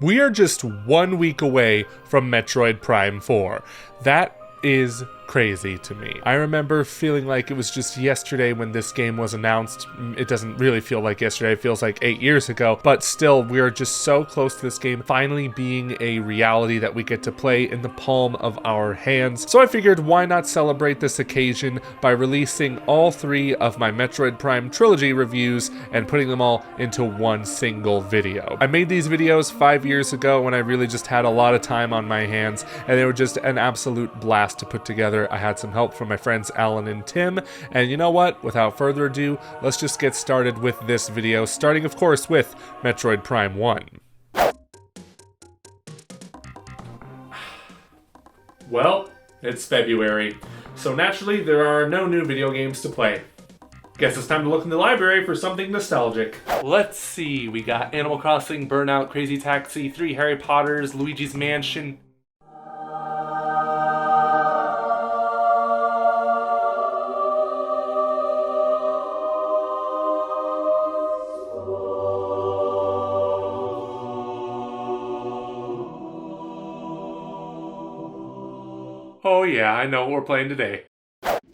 We are just 1 week away from Metroid Prime 4. That is crazy to me. I remember feeling like it was just yesterday when this game was announced. It doesn't really feel like yesterday, it feels like 8 years ago, but still, we're just so close to this game finally being a reality that we get to play in the palm of our hands. So I figured, why not celebrate this occasion by releasing all 3 of my Metroid Prime Trilogy reviews and putting them all into one single video. I made these videos 5 years ago when I really just had a lot of time on my hands, and they were just an absolute blast to put together. I had some help from my friends Alan and Tim, and you know what? Without further ado, let's just get started with this video, starting of course with Metroid Prime 1. Well, it's February, so naturally there are no new video games to play. Guess it's time to look in the library for something nostalgic. Let's see, we got Animal Crossing, Burnout, Crazy Taxi, 3 Harry Potters, Luigi's Mansion. Oh yeah, I know what we're playing today.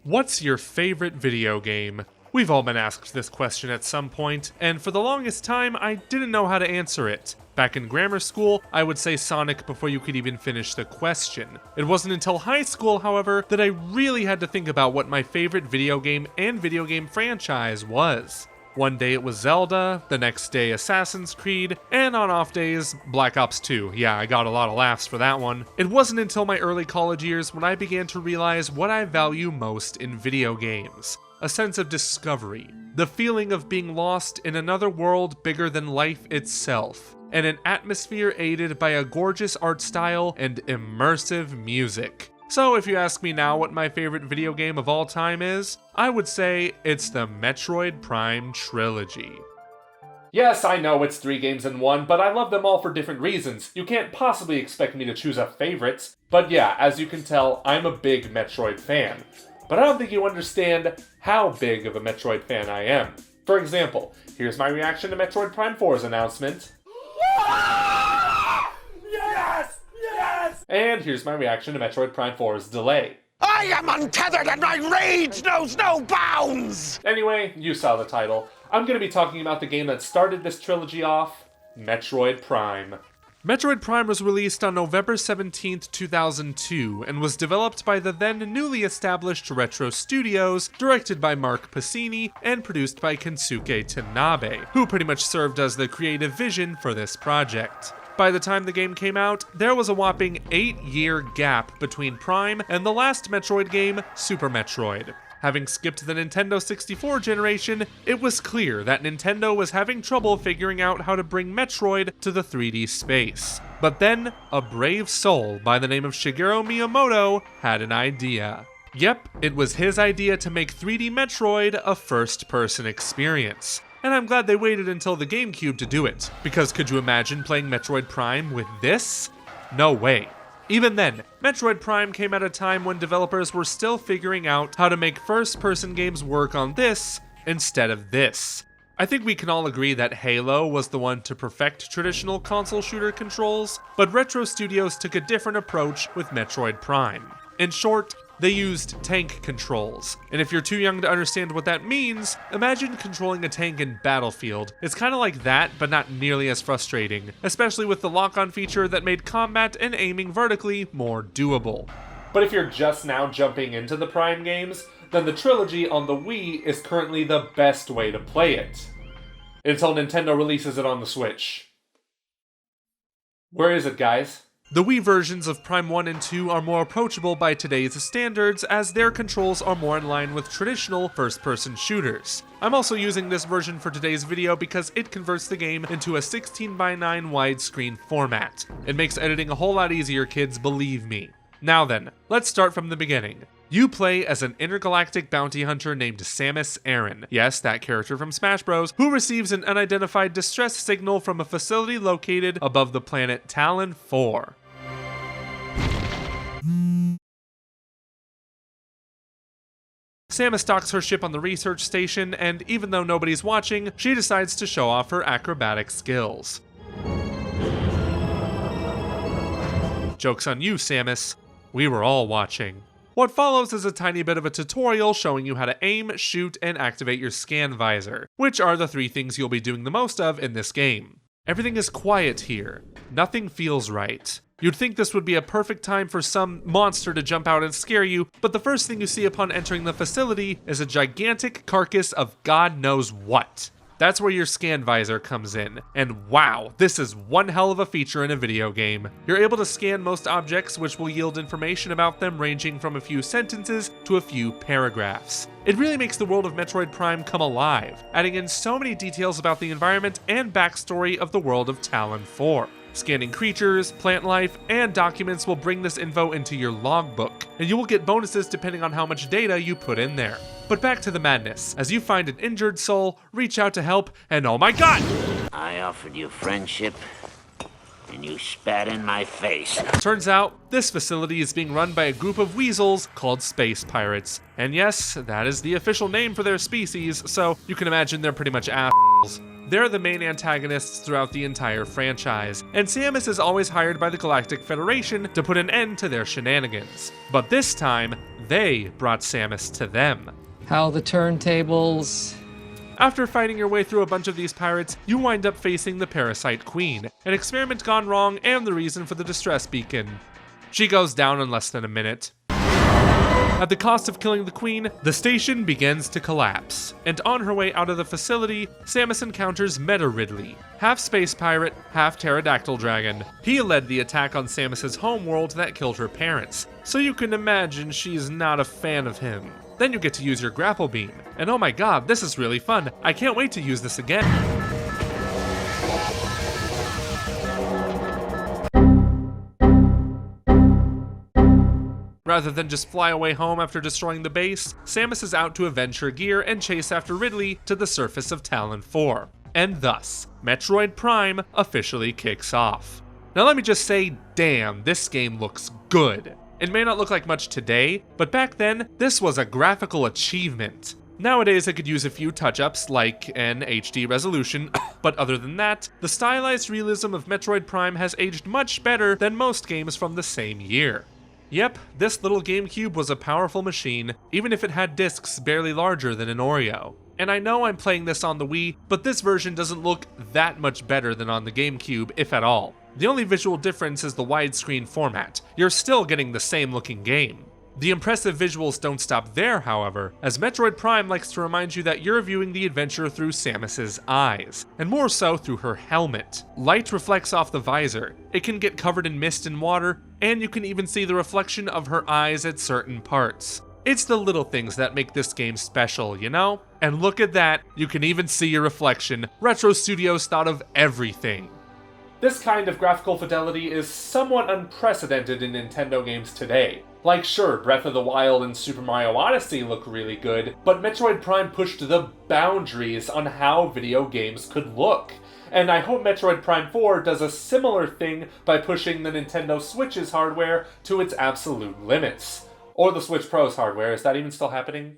What's your favorite video game? We've all been asked this question at some point, and for the longest time, I didn't know how to answer it. Back in grammar school, I would say Sonic before you could even finish the question. It wasn't until high school, however, that I really had to think about what my favorite video game and video game franchise was. One day it was Zelda, the next day Assassin's Creed, and on off days, Black Ops 2. Yeah, I got a lot of laughs for that one. It wasn't until my early college years when I began to realize what I value most in video games. A sense of discovery, the feeling of being lost in another world bigger than life itself, and an atmosphere aided by a gorgeous art style and immersive music. So if you ask me now what my favorite video game of all time is, I would say it's the Metroid Prime Trilogy. Yes, I know it's 3 games in 1, but I love them all for different reasons. You can't possibly expect me to choose a favorite. But yeah, as you can tell, I'm a big Metroid fan. But I don't think you understand how big of a Metroid fan I am. For example, here's my reaction to Metroid Prime 4's announcement. And here's my reaction to Metroid Prime 4's delay. I am untethered and my rage knows no bounds! Anyway, you saw the title. I'm going to be talking about the game that started this trilogy off, Metroid Prime. Metroid Prime was released on November 17th, 2002, and was developed by the then newly established Retro Studios, directed by Mark Pacini, and produced by Kensuke Tanabe, who pretty much served as the creative vision for this project. By the time the game came out, there was a whopping 8-year gap between Prime and the last Metroid game, Super Metroid. Having skipped the Nintendo 64 generation, it was clear that Nintendo was having trouble figuring out how to bring Metroid to the 3D space. But then, a brave soul by the name of Shigeru Miyamoto had an idea. Yep, it was his idea to make 3D Metroid a first-person experience. And I'm glad they waited until the GameCube to do it, because could you imagine playing Metroid Prime with this? No way. Even then, Metroid Prime came at a time when developers were still figuring out how to make first-person games work on this instead of this. I think we can all agree that Halo was the one to perfect traditional console shooter controls, but Retro Studios took a different approach with Metroid Prime. In short, they used tank controls, and if you're too young to understand what that means, imagine controlling a tank in Battlefield. It's kinda like that, but not nearly as frustrating, especially with the lock-on feature that made combat and aiming vertically more doable. But if you're just now jumping into the Prime games, then the trilogy on the Wii is currently the best way to play it. Until Nintendo releases it on the Switch. Where is it, guys? The Wii versions of Prime 1 and 2 are more approachable by today's standards, as their controls are more in line with traditional first-person shooters. I'm also using this version for today's video because it converts the game into a 16:9 widescreen format. It makes editing a whole lot easier, kids, believe me. Now then, let's start from the beginning. You play as an intergalactic bounty hunter named Samus Aran, yes, that character from Smash Bros, who receives an unidentified distress signal from a facility located above the planet Talon 4. Samus docks her ship on the research station, and even though nobody's watching, she decides to show off her acrobatic skills. Joke's on you, Samus. We were all watching. What follows is a tiny bit of a tutorial showing you how to aim, shoot, and activate your scan visor, which are the 3 things you'll be doing the most of in this game. Everything is quiet here. Nothing feels right. You'd think this would be a perfect time for some monster to jump out and scare you, but the first thing you see upon entering the facility is a gigantic carcass of God knows what. That's where your scan visor comes in, and wow, this is one hell of a feature in a video game. You're able to scan most objects, which will yield information about them ranging from a few sentences to a few paragraphs. It really makes the world of Metroid Prime come alive, adding in so many details about the environment and backstory of the world of Talon 4. Scanning creatures, plant life, and documents will bring this info into your logbook, and you will get bonuses depending on how much data you put in there. But back to the madness. As you find an injured soul, reach out to help, and oh my god! I offered you friendship, and you spat in my face. Turns out, this facility is being run by a group of weasels called Space Pirates. And yes, that is the official name for their species, so you can imagine they're pretty much assholes. They're the main antagonists throughout the entire franchise, and Samus is always hired by the Galactic Federation to put an end to their shenanigans. But this time, they brought Samus to them. How the turntables. After fighting your way through a bunch of these pirates, you wind up facing the Parasite Queen, an experiment gone wrong and the reason for the distress beacon. She goes down in less than a minute. At the cost of killing the queen, the station begins to collapse, and on her way out of the facility, Samus encounters Meta Ridley, half space pirate, half pterodactyl dragon. He led the attack on Samus's homeworld that killed her parents, so you can imagine she's not a fan of him. Then you get to use your grapple beam, and oh my god, this is really fun. I can't wait to use this again. Rather than just fly away home after destroying the base, Samus is out to avenge her gear and chase after Ridley to the surface of Talon 4. And thus, Metroid Prime officially kicks off. Now let me just say, damn, this game looks good. It may not look like much today, but back then, this was a graphical achievement. Nowadays, it could use a few touch-ups like an HD resolution, but other than that, the stylized realism of Metroid Prime has aged much better than most games from the same year. Yep, this little GameCube was a powerful machine, even if it had discs barely larger than an Oreo. And I know I'm playing this on the Wii, but this version doesn't look that much better than on the GameCube, if at all. The only visual difference is the widescreen format. You're still getting the same looking game. The impressive visuals don't stop there, however, as Metroid Prime likes to remind you that you're viewing the adventure through Samus's eyes, and more so through her helmet. Light reflects off the visor, it can get covered in mist and water, and you can even see the reflection of her eyes at certain parts. It's the little things that make this game special, you know? And look at that, you can even see your reflection. Retro Studios thought of everything. This kind of graphical fidelity is somewhat unprecedented in Nintendo games today. Like sure, Breath of the Wild and Super Mario Odyssey look really good, but Metroid Prime pushed the boundaries on how video games could look. And I hope Metroid Prime 4 does a similar thing by pushing the Nintendo Switch's hardware to its absolute limits. Or the Switch Pro's hardware, is that even still happening?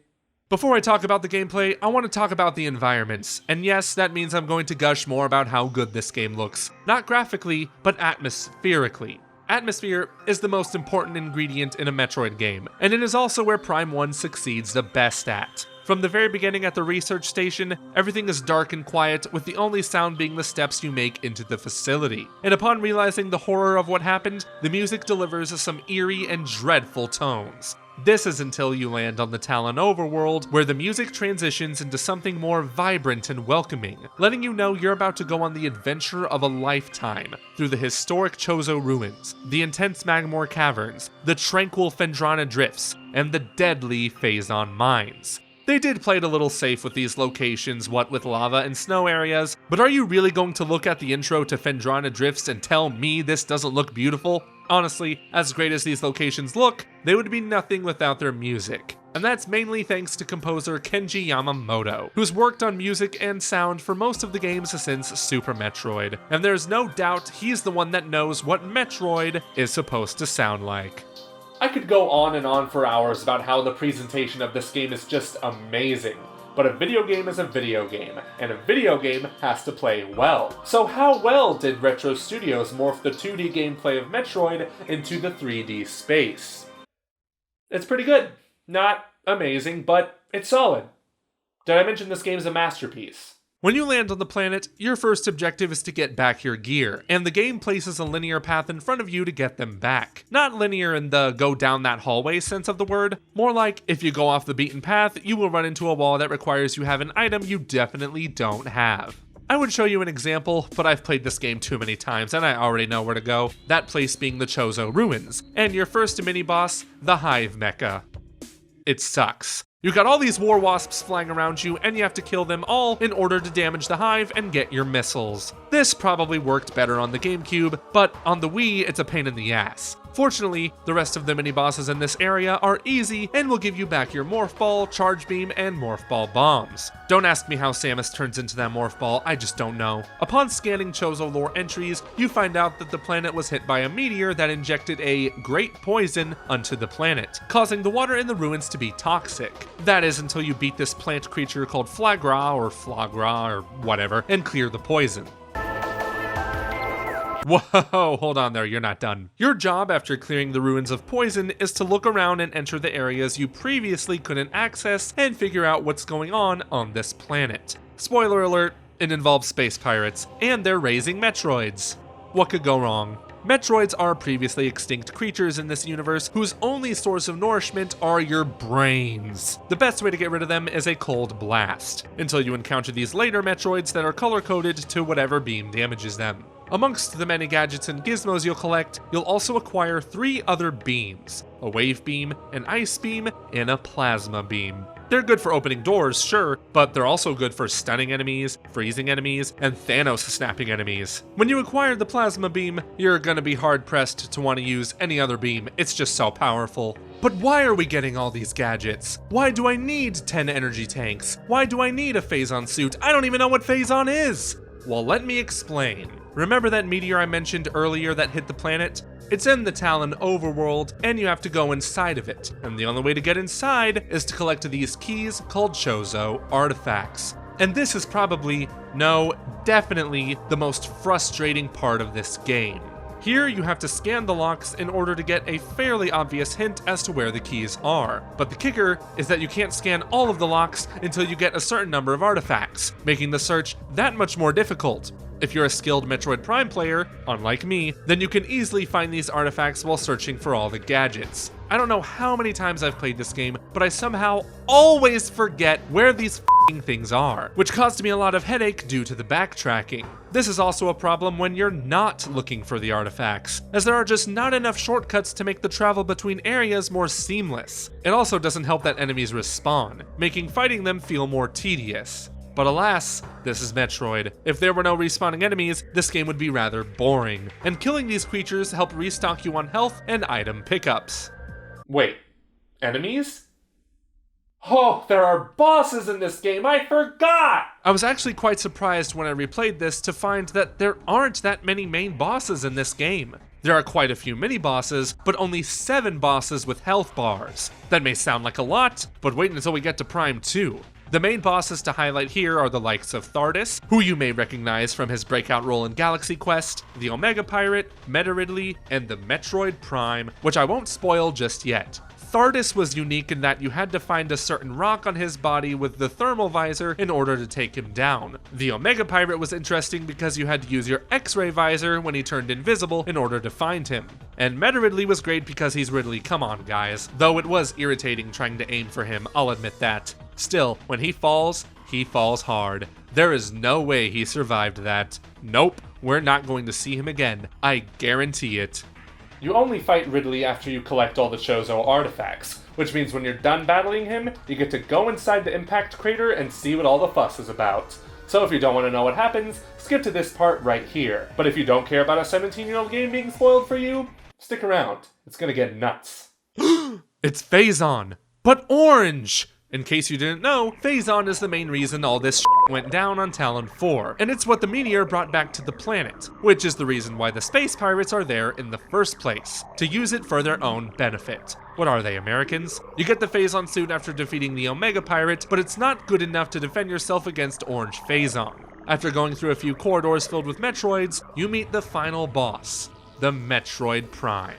Before I talk about the gameplay, I want to talk about the environments, and yes, that means I'm going to gush more about how good this game looks. Not graphically, but atmospherically. Atmosphere is the most important ingredient in a Metroid game, and it is also where Prime 1 succeeds the best at. From the very beginning at the research station, everything is dark and quiet, with the only sound being the steps you make into the facility. And upon realizing the horror of what happened, the music delivers some eerie and dreadful tones. This is until you land on the Talon overworld, where the music transitions into something more vibrant and welcoming, letting you know you're about to go on the adventure of a lifetime through the historic Chozo ruins, the intense Magmore caverns, the tranquil Phendrana drifts, and the deadly Phazon mines. They did play it a little safe with these locations, what with lava and snow areas, but are you really going to look at the intro to Phendrana drifts and tell me this doesn't look beautiful? Honestly, as great as these locations look, they would be nothing without their music. And that's mainly thanks to composer Kenji Yamamoto, who's worked on music and sound for most of the games since Super Metroid. And there's no doubt he's the one that knows what Metroid is supposed to sound like. I could go on and on for hours about how the presentation of this game is just amazing. but a video game is a video game, and a video game has to play well. So how well did Retro Studios morph the 2D gameplay of Metroid into the 3D space? It's pretty good. Not amazing, but it's solid. Did I mention this game's a masterpiece? When you land on the planet, your first objective is to get back your gear, and the game places a linear path in front of you to get them back. Not linear in the go down that hallway sense of the word, more like if you go off the beaten path, you will run into a wall that requires you have an item you definitely don't have. I would show you an example, but I've played this game too many times and I already know where to go, that place being the Chozo Ruins, and your first mini-boss, the Hive Mecha. It sucks. You got all these war wasps flying around you, and you have to kill them all in order to damage the hive and get your missiles. This probably worked better on the GameCube, but on the Wii, it's a pain in the ass. Fortunately, the rest of the mini-bosses in this area are easy and will give you back your Morph Ball, Charge Beam, and Morph Ball bombs. Don't ask me how Samus turns into that Morph Ball, I just don't know. Upon scanning Chozo lore entries, you find out that the planet was hit by a meteor that injected a great poison onto the planet, causing the water in the ruins to be toxic. That is until you beat this plant creature called Flagra or whatever, and clear the poison. Whoa, hold on there, you're not done. Your job after clearing the ruins of poison is to look around and enter the areas you previously couldn't access and figure out what's going on this planet. Spoiler alert, it involves space pirates, and they're raising Metroids. What could go wrong? Metroids are previously extinct creatures in this universe whose only source of nourishment are your brains. The best way to get rid of them is a cold blast, until you encounter these later Metroids that are color-coded to whatever beam damages them. Amongst the many gadgets and gizmos you'll collect, you'll also acquire 3 other beams: a wave beam, an ice beam, and a plasma beam. They're good for opening doors, sure, but they're also good for stunning enemies, freezing enemies, and Thanos snapping enemies. When you acquire the plasma beam, you're gonna be hard-pressed to want to use any other beam, it's just so powerful. But why are we getting all these gadgets? Why do I need 10 energy tanks? Why do I need a Phazon suit? I don't even know what Phazon is! Well, let me explain. Remember that meteor I mentioned earlier that hit the planet? It's in the Talon overworld, and you have to go inside of it, and the only way to get inside is to collect these keys called Chozo artifacts. And this is probably, no, definitely the most frustrating part of this game. Here you have to scan the locks in order to get a fairly obvious hint as to where the keys are. But the kicker is that you can't scan all of the locks until you get a certain number of artifacts, making the search that much more difficult. If you're a skilled Metroid Prime player, unlike me, then you can easily find these artifacts while searching for all the gadgets. I don't know how many times I've played this game, but I somehow always forget where these f***ing things are, which caused me a lot of headache due to the backtracking. This is also a problem when you're not looking for the artifacts, as there are just not enough shortcuts to make the travel between areas more seamless. It also doesn't help that enemies respawn, making fighting them feel more tedious. But alas, this is Metroid. If there were no respawning enemies, this game would be rather boring, and killing these creatures help restock you on health and item pickups. Wait, enemies? Oh, there are bosses in this game, I forgot! I was actually quite surprised when I replayed this to find that there aren't that many main bosses in this game. There are quite a few mini-bosses, but only 7 bosses with health bars. That may sound like a lot, but wait until we get to Prime 2. The main bosses to highlight here are the likes of Thardus, who you may recognize from his breakout role in Galaxy Quest, the Omega Pirate, Meta Ridley, and the Metroid Prime, which I won't spoil just yet. Thardus was unique in that you had to find a certain rock on his body with the thermal visor in order to take him down. The Omega Pirate was interesting because you had to use your X-ray visor when he turned invisible in order to find him. And Meta Ridley was great because he's Ridley, come on guys. Though it was irritating trying to aim for him, I'll admit that. Still, when he falls hard. There is no way he survived that. Nope, we're not going to see him again. I guarantee it. You only fight Ridley after you collect all the Chozo artifacts, which means when you're done battling him, you get to go inside the impact crater and see what all the fuss is about. So if you don't want to know what happens, skip to this part right here. But if you don't care about a 17-year-old game being spoiled for you, stick around. It's gonna get nuts. It's Phazon, but orange! In case you didn't know, Phazon is the main reason all this went down on Talon 4, and it's what the meteor brought back to the planet, which is the reason why the space pirates are there in the first place, to use it for their own benefit. What are they, Americans? You get the Phazon suit after defeating the Omega Pirate, but it's not good enough to defend yourself against Orange Phazon. After going through a few corridors filled with Metroids, you meet the final boss, the Metroid Prime.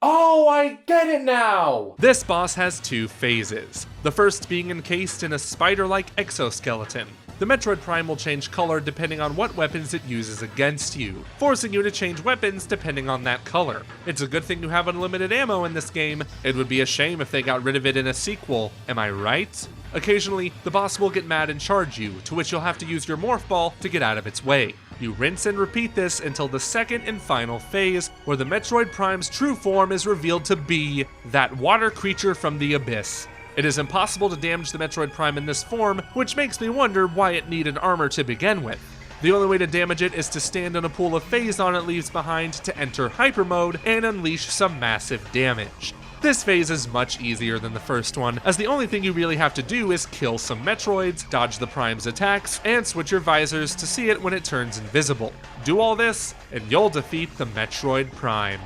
Oh, I get it now! This boss has two phases, the first being encased in a spider-like exoskeleton. The Metroid Prime will change color depending on what weapons it uses against you, forcing you to change weapons depending on that color. It's a good thing you have unlimited ammo in this game. It would be a shame if they got rid of it in a sequel, am I right? Occasionally, the boss will get mad and charge you, to which you'll have to use your Morph Ball to get out of its way. You rinse and repeat this until the second and final phase, where the Metroid Prime's true form is revealed to be that water creature from the abyss. It is impossible to damage the Metroid Prime in this form, which makes me wonder why it needed armor to begin with. The only way to damage it is to stand in a pool of Phazon it leaves behind to enter Hyper Mode and unleash some massive damage. This phase is much easier than the first one, as the only thing you really have to do is kill some Metroids, dodge the Prime's attacks, and switch your visors to see it when it turns invisible. Do all this, and you'll defeat the Metroid Prime.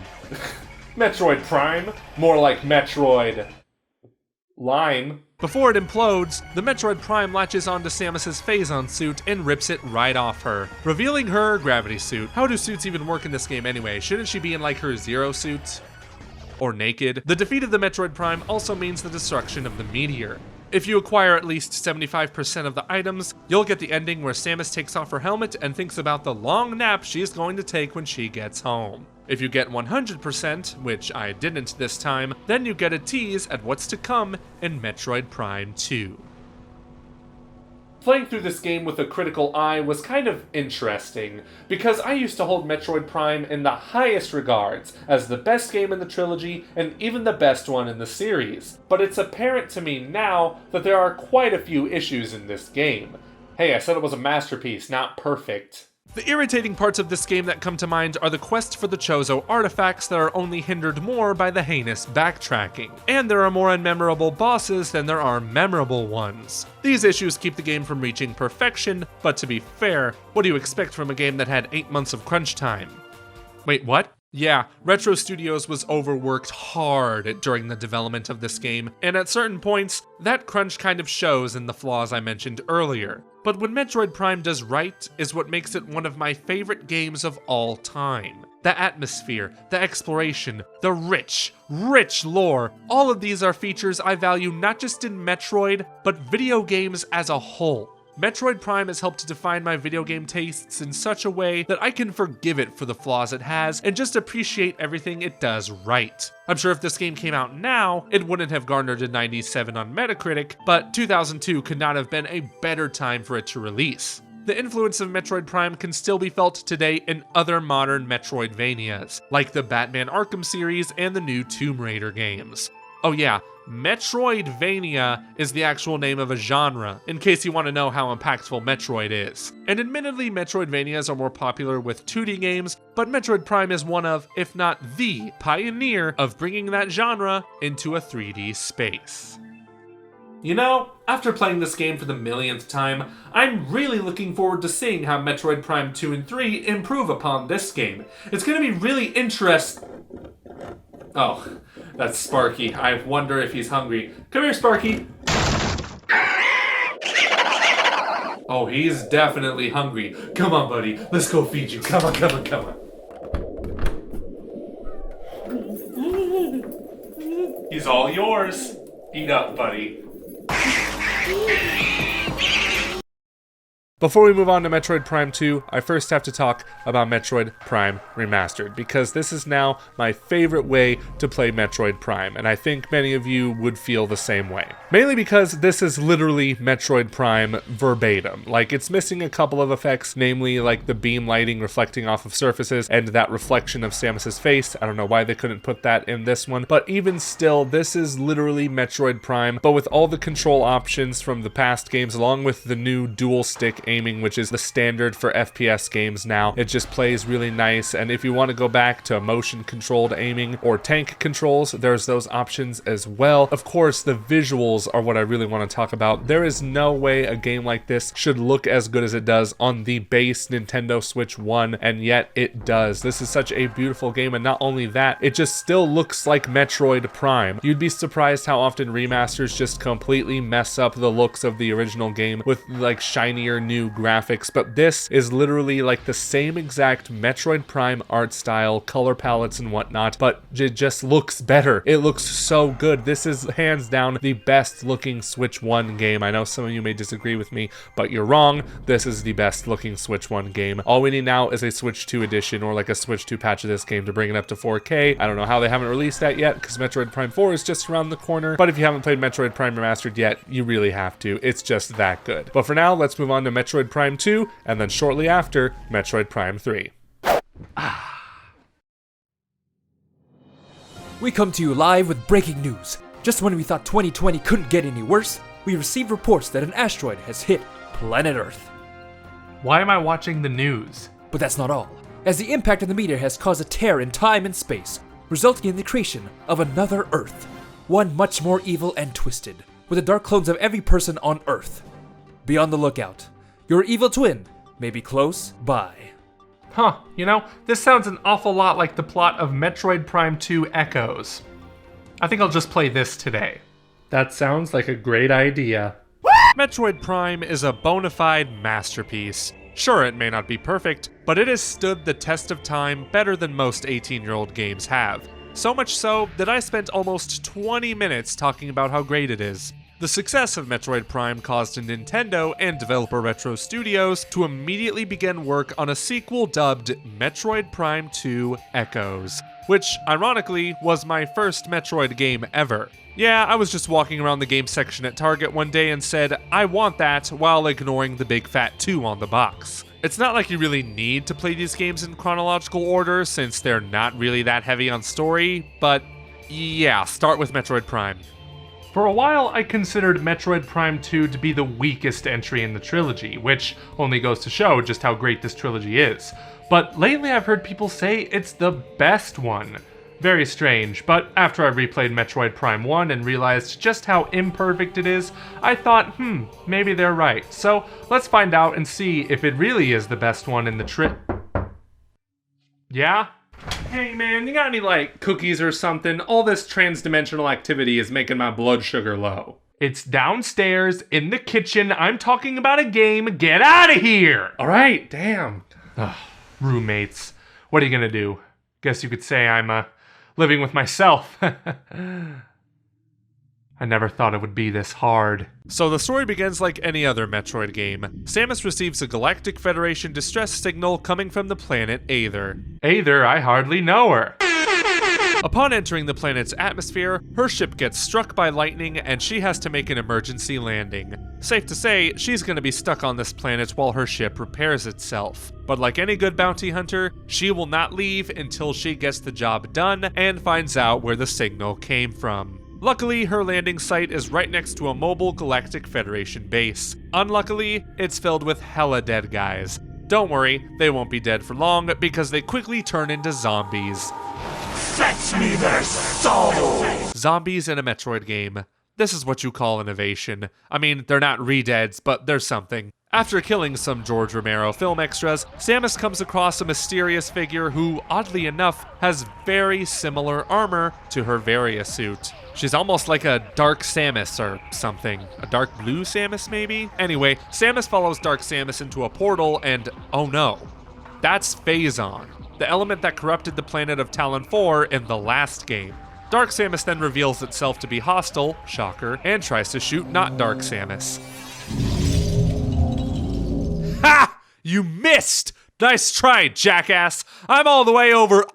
Metroid Prime? More like Metroid... Lime. Before it implodes, the Metroid Prime latches onto Samus's Phazon suit and rips it right off her, revealing her gravity suit. How do suits even work in this game anyway? Shouldn't she be in like her Zero suit? Or naked? The defeat of the Metroid Prime also means the destruction of the meteor. If you acquire at least 75% of the items, you'll get the ending where Samus takes off her helmet and thinks about the long nap she's going to take when she gets home. If you get 100%, which I didn't this time, then you get a tease at what's to come in Metroid Prime 2. Playing through this game with a critical eye was kind of interesting, because I used to hold Metroid Prime in the highest regards, as the best game in the trilogy, and even the best one in the series. But it's apparent to me now that there are quite a few issues in this game. Hey, I said it was a masterpiece, not perfect. The irritating parts of this game that come to mind are the quest for the Chozo artifacts that are only hindered more by the heinous backtracking, and there are more unmemorable bosses than there are memorable ones. These issues keep the game from reaching perfection, but to be fair, what do you expect from a game that had 8 months of crunch time? Wait, what? Yeah, Retro Studios was overworked hard during the development of this game, and at certain points, that crunch kind of shows in the flaws I mentioned earlier. But what Metroid Prime does right is what makes it one of my favorite games of all time. The atmosphere, the exploration, the rich lore, all of these are features I value not just in Metroid, but video games as a whole. Metroid Prime has helped to define my video game tastes in such a way that I can forgive it for the flaws it has and just appreciate everything it does right. I'm sure if this game came out now, it wouldn't have garnered a 97 on Metacritic, but 2002 could not have been a better time for it to release. The influence of Metroid Prime can still be felt today in other modern Metroidvanias, like the Batman Arkham series and the new Tomb Raider games. Oh yeah, Metroidvania is the actual name of a genre, in case you want to know how impactful Metroid is. And admittedly, Metroidvanias are more popular with 2D games, but Metroid Prime is one of, if not the, pioneer of bringing that genre into a 3D space. You know, after playing this game for the millionth time, I'm really looking forward to seeing how Metroid Prime 2 and 3 improve upon this game. It's going to be really interesting. Oh, that's Sparky. I wonder if he's hungry. Come here, Sparky. Oh, he's definitely hungry. Come on, buddy. Let's go feed you. Come on, come on, come on. He's all yours. Eat up, buddy. Before we move on to Metroid Prime 2, I first have to talk about Metroid Prime Remastered, because this is now my favorite way to play Metroid Prime, and I think many of you would feel the same way. Mainly because this is literally Metroid Prime verbatim. Like, it's missing a couple of effects, namely like the beam lighting reflecting off of surfaces and that reflection of Samus's face. I don't know why they couldn't put that in this one, but even still, this is literally Metroid Prime, but with all the control options from the past games, along with the new dual stick aiming, which is the standard for FPS games now. It just plays really nice, and if you want to go back to motion-controlled aiming or tank controls, there's those options as well. Of course, the visuals are what I really want to talk about. There is no way a game like this should look as good as it does on the base Nintendo Switch 1, and yet it does. This is such a beautiful game, and not only that, it just still looks like Metroid Prime. You'd be surprised how often remasters just completely mess up the looks of the original game with like shinier new graphics, but this is literally like the same exact Metroid Prime art style, color palettes and whatnot, but it just looks better. It looks so good. This is hands down the best looking Switch 1 game. I know some of you may disagree with me, but you're wrong. This is the best looking Switch 1 game. All we need now is a Switch 2 edition or like a Switch 2 patch of this game to bring it up to 4K. I don't know how they haven't released that yet because Metroid Prime 4 is just around the corner, but if you haven't played Metroid Prime Remastered yet, you really have to. It's just that good. But for now, let's move on to Metroid Prime 2, and then shortly after, Metroid Prime 3. We come to you live with breaking news. Just when we thought 2020 couldn't get any worse, we received reports that an asteroid has hit planet Earth. Why am I watching the news? But that's not all, as the impact of the meteor has caused a tear in time and space, resulting in the creation of another Earth. One much more evil and twisted, with the dark clones of every person on Earth. Be on the lookout. Your evil twin may be close by. Huh, you know, this sounds an awful lot like the plot of Metroid Prime 2 Echoes. I think I'll just play this today. That sounds like a great idea. Metroid Prime is a bona fide masterpiece. Sure, it may not be perfect, but it has stood the test of time better than most 18-year-old games have. So much so that I spent almost 20 minutes talking about how great it is. The success of Metroid Prime caused Nintendo and developer Retro Studios to immediately begin work on a sequel dubbed Metroid Prime 2 Echoes, which, ironically, was my first Metroid game ever. Yeah, I was just walking around the game section at Target one day and said, I want that, while ignoring the big fat 2 on the box. It's not like you really need to play these games in chronological order, since they're not really that heavy on story, but yeah, start with Metroid Prime. For a while, I considered Metroid Prime 2 to be the weakest entry in the trilogy, which only goes to show just how great this trilogy is. But lately I've heard people say it's the best one. Very strange, but after I replayed Metroid Prime 1 and realized just how imperfect it is, I thought, maybe they're right. So let's find out and see if it really is the best one in the Yeah? Hey man, you got any like cookies or something? All this trans-dimensional activity is making my blood sugar low. It's downstairs in the kitchen. I'm talking about a game. Get out of here! Alright, damn. Ugh, roommates. What are you gonna do? Guess you could say I'm living with myself. I never thought it would be this hard. So the story begins like any other Metroid game. Samus receives a Galactic Federation distress signal coming from the planet Aether. Aether? I hardly know her. Upon entering the planet's atmosphere, her ship gets struck by lightning and she has to make an emergency landing. Safe to say, she's gonna be stuck on this planet while her ship repairs itself. But like any good bounty hunter, she will not leave until she gets the job done and finds out where the signal came from. Luckily, her landing site is right next to a mobile Galactic Federation base. Unluckily, it's filled with hella dead guys. Don't worry, they won't be dead for long because they quickly turn into zombies. Fetch me their souls! Zombies in a Metroid game. This is what you call innovation. I mean, they're not re-deads, but they're something. After killing some George Romero film extras, Samus comes across a mysterious figure who, oddly enough, has very similar armor to her Varia suit. She's almost like a Dark Samus or something. A Dark Blue Samus, maybe? Anyway, Samus follows Dark Samus into a portal and, oh no, that's Phazon, the element that corrupted the planet of Talon 4 in the last game. Dark Samus then reveals itself to be hostile, shocker, and tries to shoot not Dark Samus. Ha! You missed! Nice try, jackass! I'm all the way over.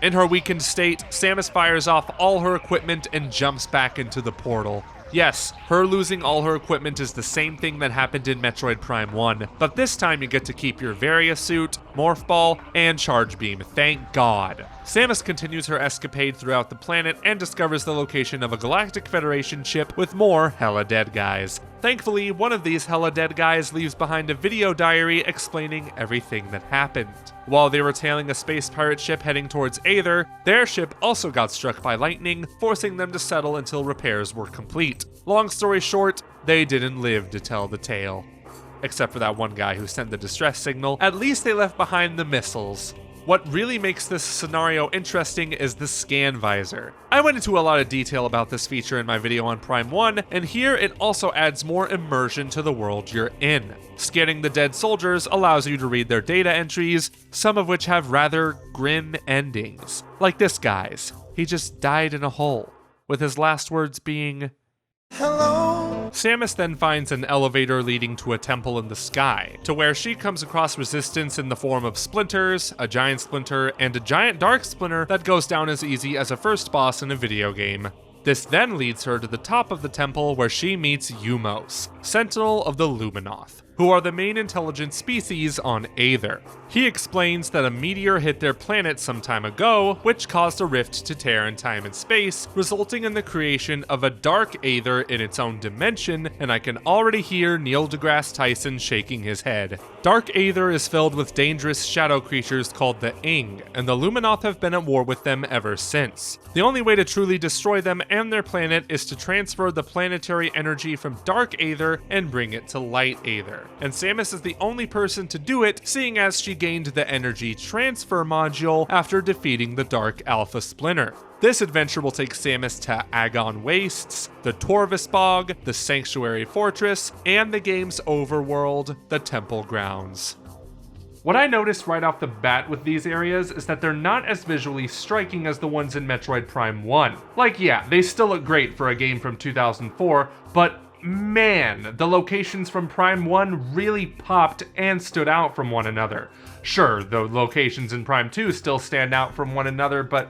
In her weakened state, Samus fires off all her equipment and jumps back into the portal. Yes, her losing all her equipment is the same thing that happened in Metroid Prime 1, but this time you get to keep your Varia suit, Morph Ball, and Charge Beam, thank God. Samus continues her escapade throughout the planet and discovers the location of a Galactic Federation ship with more hella dead guys. Thankfully, one of these hella dead guys leaves behind a video diary explaining everything that happened. While they were tailing a space pirate ship heading towards Aether, their ship also got struck by lightning, forcing them to settle until repairs were complete. Long story short, they didn't live to tell the tale. Except for that one guy who sent the distress signal, at least they left behind the missiles. What really makes this scenario interesting is the scan visor. I went into a lot of detail about this feature in my video on Prime 1, and here it also adds more immersion to the world you're in. Scanning the dead soldiers allows you to read their data entries, some of which have rather grim endings. Like this guy's. He just died in a hole, with his last words being, "Hello." Samus then finds an elevator leading to a temple in the sky, to where she comes across resistance in the form of splinters, a giant splinter, and a giant dark splinter that goes down as easy as a first boss in a video game. This then leads her to the top of the temple where she meets Umos, Sentinel of the Luminoth, who are the main intelligent species on Aether. He explains that a meteor hit their planet some time ago, which caused a rift to tear in time and space, resulting in the creation of a dark Aether in its own dimension, and I can already hear Neil deGrasse Tyson shaking his head. Dark Aether is filled with dangerous shadow creatures called the Ing, and the Luminoth have been at war with them ever since. The only way to truly destroy them and their planet is to transfer the planetary energy from Dark Aether and bring it to Light Aether. And Samus is the only person to do it, seeing as she gained the energy transfer module after defeating the Dark Alpha Splinter. This adventure will take Samus to Agon Wastes, the Torvis Bog, the Sanctuary Fortress, and the game's overworld, the Temple Grounds. What I noticed right off the bat with these areas is that they're not as visually striking as the ones in Metroid Prime 1. Like, yeah, they still look great for a game from 2004, but man, the locations from Prime 1 really popped and stood out from one another. Sure, the locations in Prime 2 still stand out from one another, but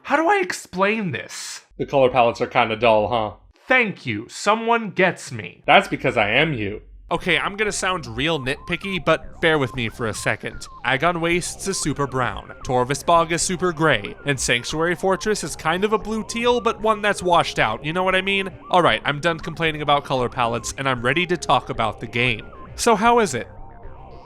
how do I explain this? The color palettes are kinda dull, huh? Thank you, someone gets me. That's because I am you. Okay, I'm gonna sound real nitpicky, but bear with me for a second. Agon Wastes is super brown, Torvis Bog is super gray, and Sanctuary Fortress is kind of a blue-teal, but one that's washed out, you know what I mean? Alright, I'm done complaining about color palettes, and I'm ready to talk about the game. So how is it?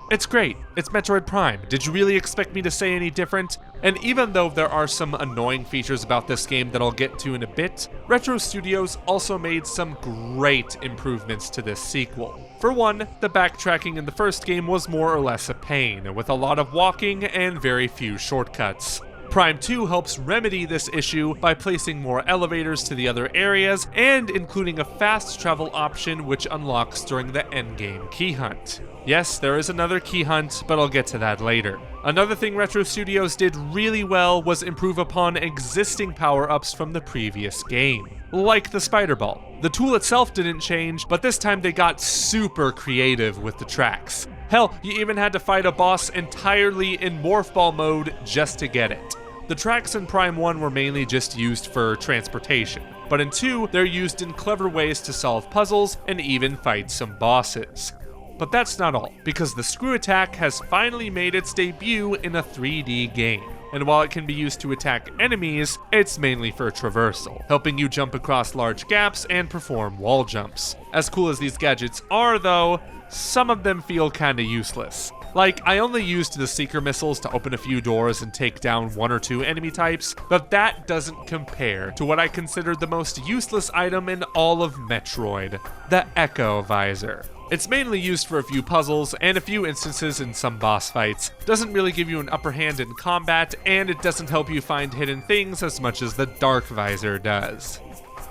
It's great. It's Metroid Prime. Did you really expect me to say any different? And even though there are some annoying features about this game that I'll get to in a bit, Retro Studios also made some great improvements to this sequel. For one, the backtracking in the first game was more or less a pain, with a lot of walking and very few shortcuts. Prime 2 helps remedy this issue by placing more elevators to the other areas and including a fast travel option which unlocks during the endgame key hunt. Yes, there is another key hunt, but I'll get to that later. Another thing Retro Studios did really well was improve upon existing power-ups from the previous game, like the Spider Ball. The tool itself didn't change, but this time they got super creative with the tracks. Hell, you even had to fight a boss entirely in Morph Ball mode just to get it. The tracks in Prime 1 were mainly just used for transportation, but in 2, they're used in clever ways to solve puzzles and even fight some bosses. But that's not all, because the screw attack has finally made its debut in a 3D game. And while it can be used to attack enemies, it's mainly for traversal, helping you jump across large gaps and perform wall jumps. As cool as these gadgets are though, some of them feel kinda useless. Like, I only used the Seeker missiles to open a few doors and take down 1 or 2 enemy types, but that doesn't compare to what I consider the most useless item in all of Metroid, the Echo Visor. It's mainly used for a few puzzles and a few instances in some boss fights, doesn't really give you an upper hand in combat, and it doesn't help you find hidden things as much as the Dark Visor does.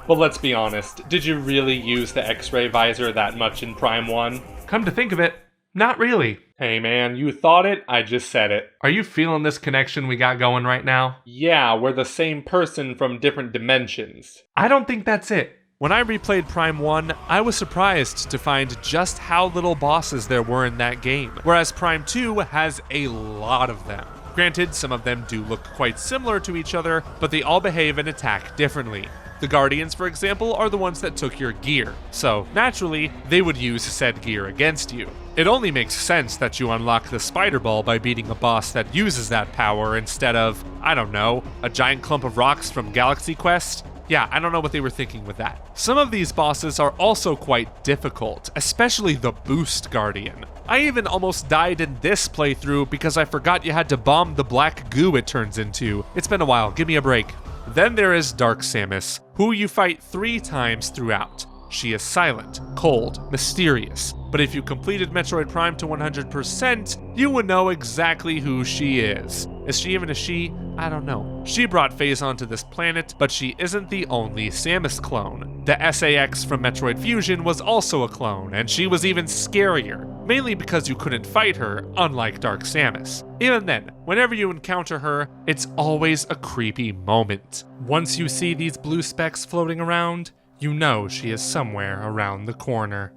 Well, let's be honest, did you really use the X-ray visor that much in Prime 1? Come to think of it, not really. Hey man, you thought it, I just said it. Are you feeling this connection we got going right now? Yeah, we're the same person from different dimensions. I don't think that's it. When I replayed Prime 1, I was surprised to find just how little bosses there were in that game, whereas Prime 2 has a lot of them. Granted, some of them do look quite similar to each other, but they all behave and attack differently. The Guardians, for example, are the ones that took your gear, so naturally, they would use said gear against you. It only makes sense that you unlock the Spider Ball by beating a boss that uses that power instead of, I don't know, a giant clump of rocks from Galaxy Quest. Yeah, I don't know what they were thinking with that. Some of these bosses are also quite difficult, especially the Boost Guardian. I even almost died in this playthrough because I forgot you had to bomb the black goo it turns into. It's been a while, give me a break. Then there is Dark Samus, who you fight 3 times throughout. She is silent, cold, mysterious, but if you completed Metroid Prime to 100%, you would know exactly who she is. Is she even a she? I don't know. She brought Phase onto this planet, but she isn't the only Samus clone. The SAX from Metroid Fusion was also a clone, and she was even scarier, mainly because you couldn't fight her, unlike Dark Samus. Even then, whenever you encounter her, it's always a creepy moment. Once you see these blue specks floating around, you know she is somewhere around the corner.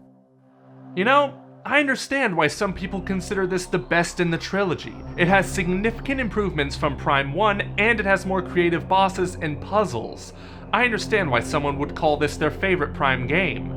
You know, I understand why some people consider this the best in the trilogy. It has significant improvements from Prime 1, and it has more creative bosses and puzzles. I understand why someone would call this their favorite Prime game.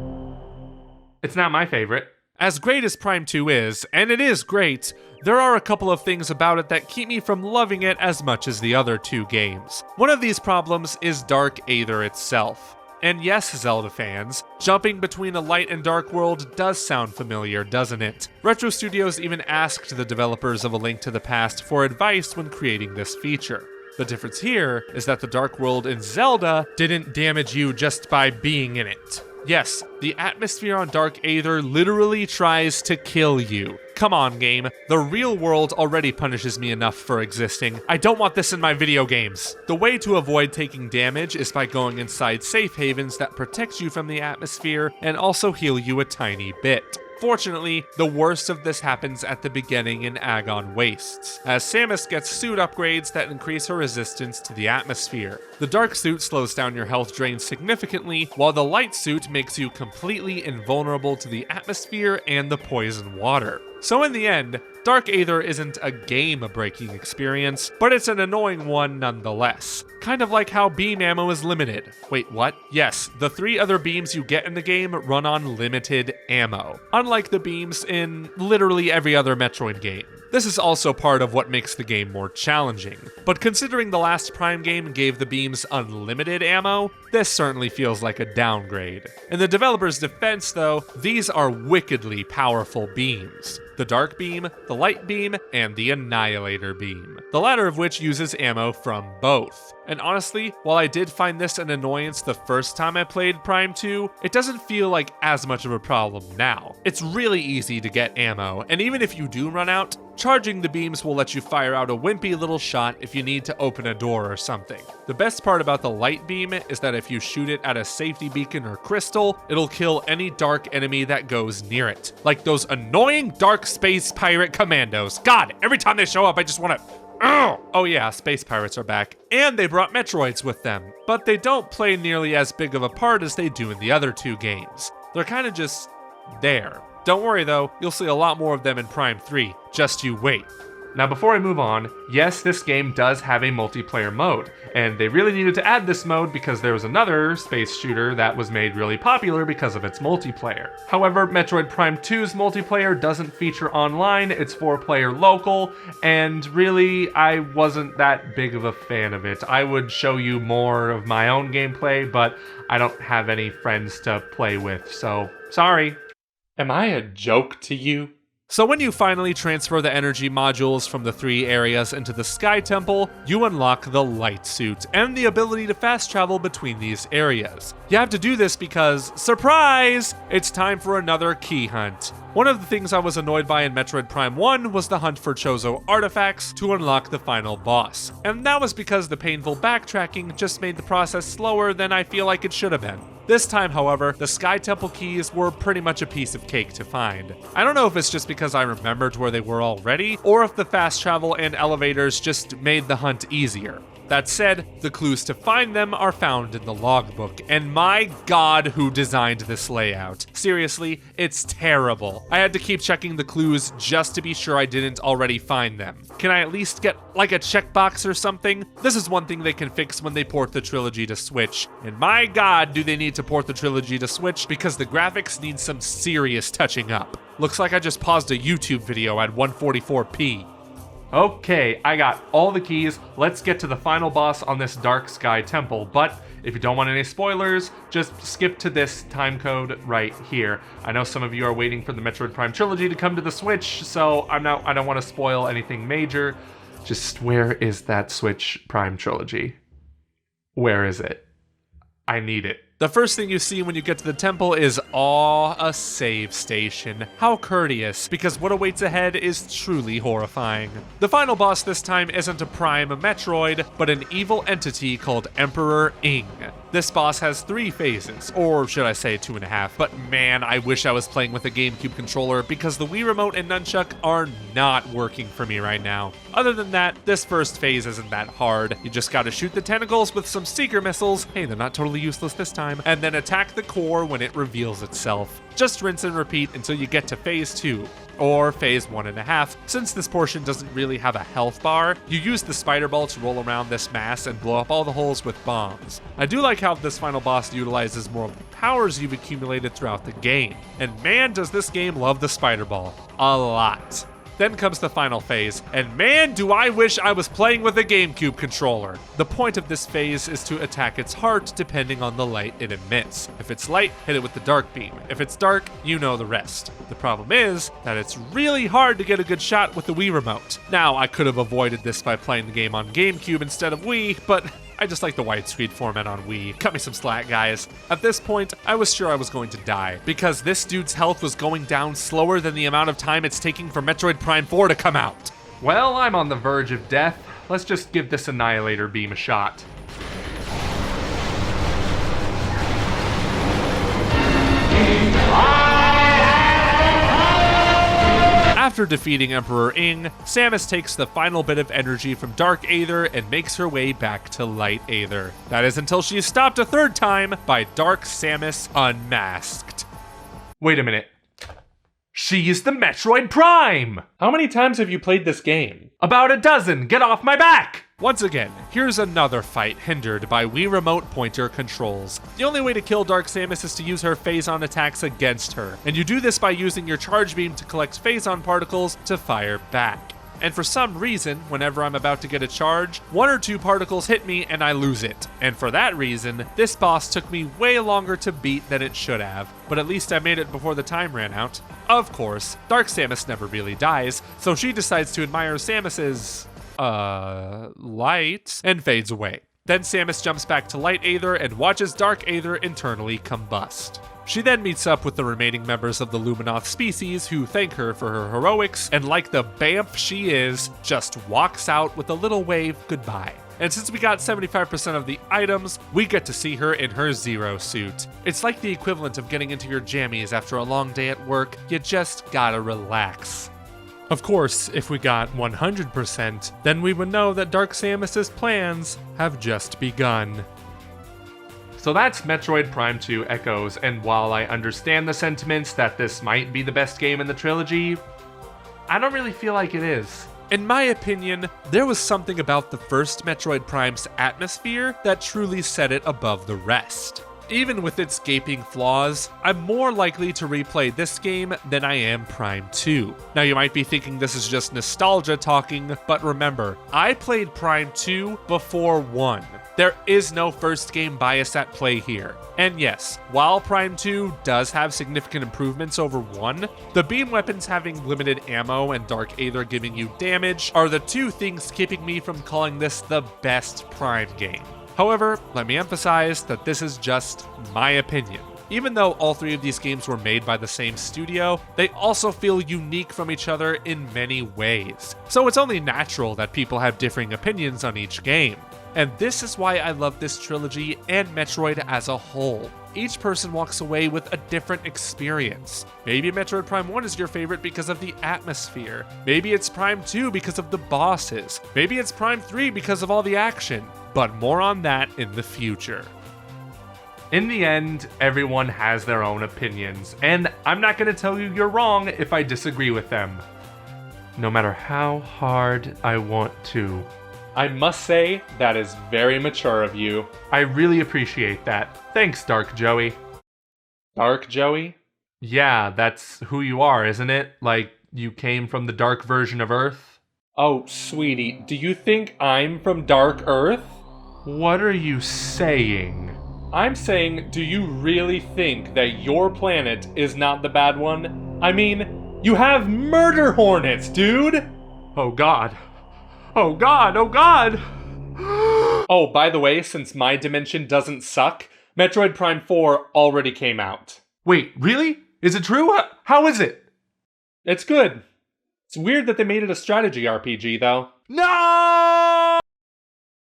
It's not my favorite. As great as Prime 2 is, and it is great, there are a couple of things about it that keep me from loving it as much as the other 2 games. One of these problems is Dark Aether itself. And yes, Zelda fans, jumping between a light and dark world does sound familiar, doesn't it? Retro Studios even asked the developers of A Link to the Past for advice when creating this feature. The difference here is that the dark world in Zelda didn't damage you just by being in it. Yes, the atmosphere on Dark Aether literally tries to kill you. Come on, game. The real world already punishes me enough for existing. I don't want this in my video games. The way to avoid taking damage is by going inside safe havens that protect you from the atmosphere and also heal you a tiny bit. Fortunately, the worst of this happens at the beginning in Agon Wastes, as Samus gets suit upgrades that increase her resistance to the atmosphere. The dark suit slows down your health drain significantly, while the light suit makes you completely invulnerable to the atmosphere and the poison water. So in the end, Dark Aether isn't a game-breaking experience, but it's an annoying one nonetheless. Kind of like how beam ammo is limited. Wait, what? Yes, the 3 other beams you get in the game run on limited ammo, unlike the beams in literally every other Metroid game. This is also part of what makes the game more challenging, but considering the last Prime game gave the beams unlimited ammo, this certainly feels like a downgrade. In the developer's defense though, these are wickedly powerful beams. The Dark Beam, the Light Beam, and the Annihilator Beam, the latter of which uses ammo from both. And honestly, while I did find this an annoyance the first time I played Prime 2, it doesn't feel like as much of a problem now. It's really easy to get ammo, and even if you do run out, charging the beams will let you fire out a wimpy little shot if you need to open a door or something. The best part about the Light Beam is that if you shoot it at a safety beacon or crystal, it'll kill any dark enemy that goes near it. Like those annoying dark space pirate commandos. God, every time they show up, I just want to... Oh yeah, space pirates are back, and they brought Metroids with them, but they don't play nearly as big of a part as they do in the other 2 games. They're kind of just there. Don't worry though, you'll see a lot more of them in Prime 3, just you wait. Now before I move on, yes, this game does have a multiplayer mode, and they really needed to add this mode because there was another space shooter that was made really popular because of its multiplayer. However, Metroid Prime 2's multiplayer doesn't feature online, it's 4-player local, and really, I wasn't that big of a fan of it. I would show you more of my own gameplay, but I don't have any friends to play with, so sorry. Am I a joke to you? So when you finally transfer the energy modules from the 3 areas into the Sky Temple, you unlock the Light Suit and the ability to fast travel between these areas. You have to do this because, surprise, it's time for another key hunt. One of the things I was annoyed by in Metroid Prime 1 was the hunt for Chozo artifacts to unlock the final boss, and that was because the painful backtracking just made the process slower than I feel like it should have been. This time, however, the Sky Temple keys were pretty much a piece of cake to find. I don't know if it's just because I remembered where they were already, or if the fast travel and elevators just made the hunt easier. That said, the clues to find them are found in the logbook, and my god, who designed this layout. Seriously, it's terrible. I had to keep checking the clues just to be sure I didn't already find them. Can I at least get like a checkbox or something? This is one thing they can fix when they port the trilogy to Switch, and my god, do they need to port the trilogy to Switch because the graphics need some serious touching up. Looks like I just paused a YouTube video at 144p. Okay, I got all the keys. Let's get to the final boss on this Dark Sky Temple, but if you don't want any spoilers, just skip to this time code right here. I know some of you are waiting for the Metroid Prime Trilogy to come to the Switch, so I don't want to spoil anything major. Just where is that Switch Prime Trilogy? Where is it? I need it. The first thing you see when you get to the temple is, a save station. How courteous, because what awaits ahead is truly horrifying. The final boss this time isn't a Prime Metroid, but an evil entity called Emperor Ing. This boss has 3 phases, or should I say 2.5, but man, I wish I was playing with a GameCube controller because the Wii Remote and Nunchuck are not working for me right now. Other than that, this first phase isn't that hard. You just gotta shoot the tentacles with some seeker missiles, hey, they're not totally useless this time, and then attack the core when it reveals itself. Just rinse and repeat until you get to phase 2. Or phase 1.5. Since this portion doesn't really have a health bar, you use the spider ball to roll around this mass and blow up all the holes with bombs. I do like how this final boss utilizes more of the powers you've accumulated throughout the game. And man, does this game love the spider ball. A lot. Then comes the final phase, and man, do I wish I was playing with a GameCube controller. The point of this phase is to attack its heart depending on the light it emits. If it's light, hit it with the dark beam. If it's dark, you know the rest. The problem is that it's really hard to get a good shot with the Wii Remote. Now, I could have avoided this by playing the game on GameCube instead of Wii, but I just like the widescreen format on Wii. Cut me some slack, guys. At this point, I was sure I was going to die, because this dude's health was going down slower than the amount of time it's taking for Metroid Prime 4 to come out. Well, I'm on the verge of death. Let's just give this Annihilator beam a shot. After defeating Emperor Ing, Samus takes the final bit of energy from Dark Aether and makes her way back to Light Aether. That is until she is stopped a 3rd time by Dark Samus Unmasked. Wait a minute. She's the Metroid Prime! How many times have you played this game? About a dozen! Get off my back! Once again, here's another fight hindered by Wii Remote pointer controls. The only way to kill Dark Samus is to use her phazon attacks against her, and you do this by using your charge beam to collect phazon particles to fire back. And for some reason, whenever I'm about to get a charge, 1 or 2 particles hit me and I lose it. And for that reason, this boss took me way longer to beat than it should have, but at least I made it before the time ran out. Of course, Dark Samus never really dies, so she decides to admire Samus's light, and fades away. Then Samus jumps back to Light Aether and watches Dark Aether internally combust. She then meets up with the remaining members of the Luminoth species who thank her for her heroics, and like the BAMF she is, just walks out with a little wave goodbye. And since we got 75% of the items, we get to see her in her Zero suit. It's like the equivalent of getting into your jammies after a long day at work, you just gotta relax. Of course, if we got 100%, then we would know that Dark Samus's plans have just begun. So that's Metroid Prime 2 Echoes, and while I understand the sentiments that this might be the best game in the trilogy, I don't really feel like it is. In my opinion, there was something about the first Metroid Prime's atmosphere that truly set it above the rest. Even with its gaping flaws, I'm more likely to replay this game than I am Prime 2. Now you might be thinking this is just nostalgia talking, but remember, I played Prime 2 before 1. There is no first game bias at play here. And yes, while Prime 2 does have significant improvements over 1, the beam weapons having limited ammo and Dark Aether giving you damage are the 2 things keeping me from calling this the best Prime game. However, let me emphasize that this is just my opinion. Even though all 3 of these games were made by the same studio, they also feel unique from each other in many ways. So it's only natural that people have differing opinions on each game. And this is why I love this trilogy and Metroid as a whole. Each person walks away with a different experience. Maybe Metroid Prime 1 is your favorite because of the atmosphere. Maybe it's Prime 2 because of the bosses. Maybe it's Prime 3 because of all the action. But more on that in the future. In the end, everyone has their own opinions, and I'm not going to tell you you're wrong if I disagree with them, no matter how hard I want to. I must say, that is very mature of you. I really appreciate that. Thanks, Dark Joey. Dark Joey? Yeah, that's who you are, isn't it? Like, you came from the dark version of Earth? Oh, sweetie, do you think I'm from Dark Earth? What are you saying? I'm saying, do you really think that your planet is not the bad one? I mean, you have murder hornets, dude! Oh god. Oh god, oh god! Oh, by the way, since my dimension doesn't suck, Metroid Prime 4 already came out. Wait, really? Is it true? How is it? It's good. It's weird that they made it a strategy RPG, though. No!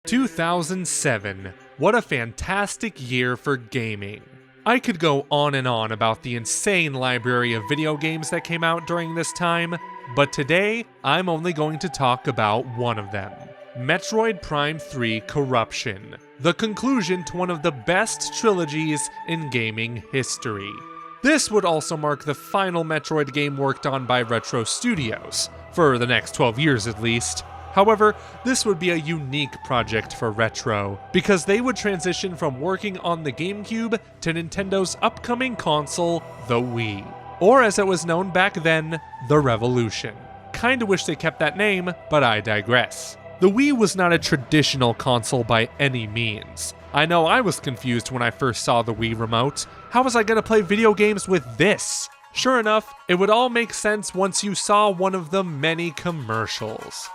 2007. What a fantastic year for gaming. I could go on and on about the insane library of video games that came out during this time, but today I'm only going to talk about one of them. Metroid Prime 3 Corruption, the conclusion to one of the best trilogies in gaming history. This would also mark the final Metroid game worked on by Retro Studios, for the next 12 years at least. However, this would be a unique project for Retro, because they would transition from working on the GameCube to Nintendo's upcoming console, the Wii. Or as it was known back then, the Revolution. Kinda wish they kept that name, but I digress. The Wii was not a traditional console by any means. I know I was confused when I first saw the Wii remote. How was I gonna play video games with this? Sure enough, it would all make sense once you saw one of the many commercials.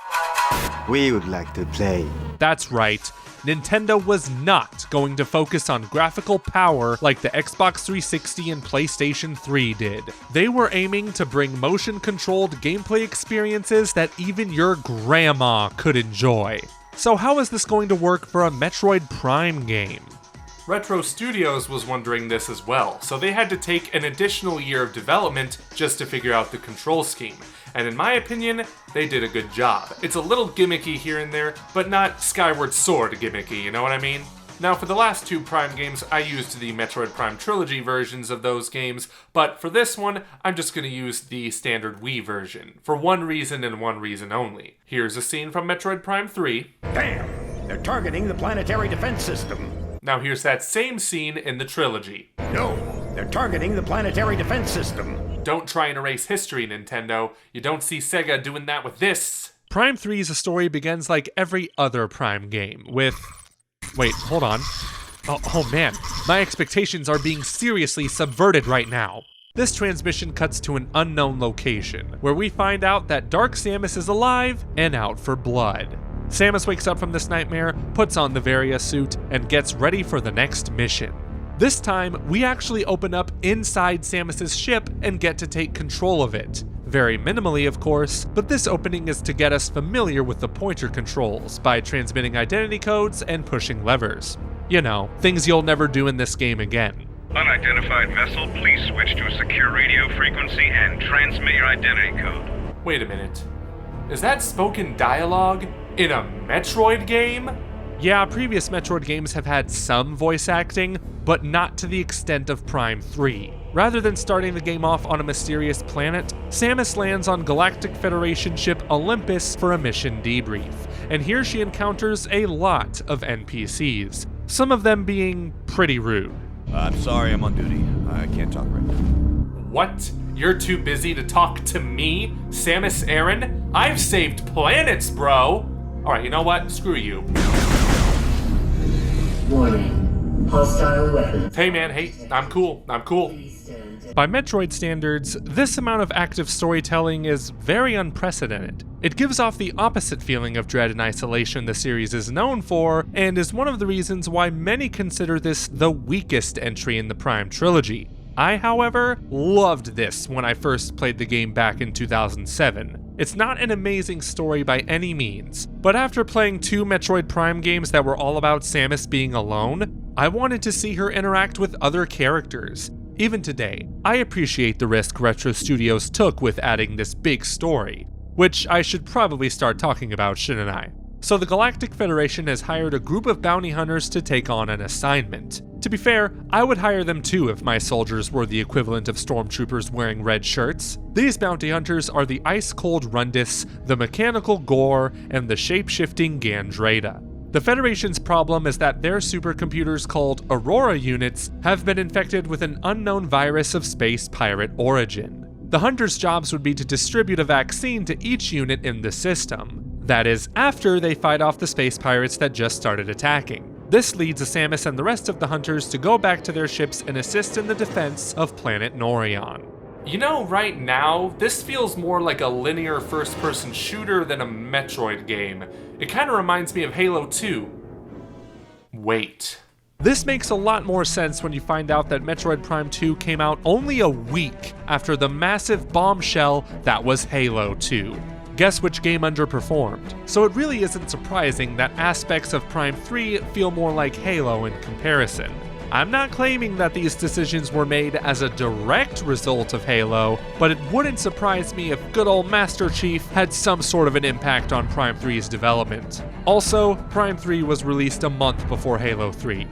We would like to play. That's right, Nintendo was not going to focus on graphical power like the Xbox 360 and PlayStation 3 did. They were aiming to bring motion-controlled gameplay experiences that even your grandma could enjoy. So how is this going to work for a Metroid Prime game? Retro Studios was wondering this as well, so they had to take an additional year of development just to figure out the control scheme. And in my opinion, they did a good job. It's a little gimmicky here and there, but not Skyward Sword gimmicky, you know what I mean? Now for the last two Prime games, I used the Metroid Prime Trilogy versions of those games, but for this one, I'm just gonna use the standard Wii version, for one reason and one reason only. Here's a scene from Metroid Prime 3. Damn! They're targeting the planetary defense system. Now here's that same scene in the trilogy. No, they're targeting the planetary defense system. Don't try and erase history, Nintendo. You don't see Sega doing that with this. Prime 3's story begins like every other Prime game, with... Wait, hold on. Oh man, my expectations are being seriously subverted right now. This transmission cuts to an unknown location, where we find out that Dark Samus is alive and out for blood. Samus wakes up from this nightmare, puts on the Varia suit, and gets ready for the next mission. This time, we actually open up inside Samus's ship and get to take control of it. Very minimally, of course, but this opening is to get us familiar with the pointer controls by transmitting identity codes and pushing levers. You know, things you'll never do in this game again. Unidentified vessel, please switch to a secure radio frequency and transmit your identity code. Wait a minute. Is that spoken dialogue in a Metroid game? Yeah, previous Metroid games have had some voice acting, but not to the extent of Prime 3. Rather than starting the game off on a mysterious planet, Samus lands on Galactic Federation ship Olympus for a mission debrief, and here she encounters a lot of NPCs, some of them being pretty rude. I'm sorry, I'm on duty. I can't talk right now. What? You're too busy to talk to me, Samus Aran? I've saved planets, bro! Alright, you know what? Screw you. Warning. Hostile weapons. Hey man, hey, I'm cool. By Metroid standards, this amount of active storytelling is very unprecedented. It gives off the opposite feeling of dread and isolation the series is known for, and is one of the reasons why many consider this the weakest entry in the Prime Trilogy. I, however, loved this when I first played the game back in 2007. It's not an amazing story by any means, but after playing two Metroid Prime games that were all about Samus being alone, I wanted to see her interact with other characters. Even today, I appreciate the risk Retro Studios took with adding this big story, which I should probably start talking about, shouldn't I? So the Galactic Federation has hired a group of bounty hunters to take on an assignment. To be fair, I would hire them too if my soldiers were the equivalent of stormtroopers wearing red shirts. These bounty hunters are the ice-cold Rundis, the mechanical Gore, and the shape-shifting Gandrada. The Federation's problem is that their supercomputers called Aurora units have been infected with an unknown virus of space pirate origin. The hunters' jobs would be to distribute a vaccine to each unit in the system. That is, after they fight off the space pirates that just started attacking. This leads Samus and the rest of the hunters to go back to their ships and assist in the defense of planet Norion. You know, right now, this feels more like a linear first-person shooter than a Metroid game. It kinda reminds me of Halo 2. Wait. This makes a lot more sense when you find out that Metroid Prime 2 came out only a week after the massive bombshell that was Halo 2. Guess which game underperformed? So it really isn't surprising that aspects of Prime 3 feel more like Halo in comparison. I'm not claiming that these decisions were made as a direct result of Halo, but it wouldn't surprise me if good old Master Chief had some sort of an impact on Prime 3's development. Also, Prime 3 was released a month before Halo 3.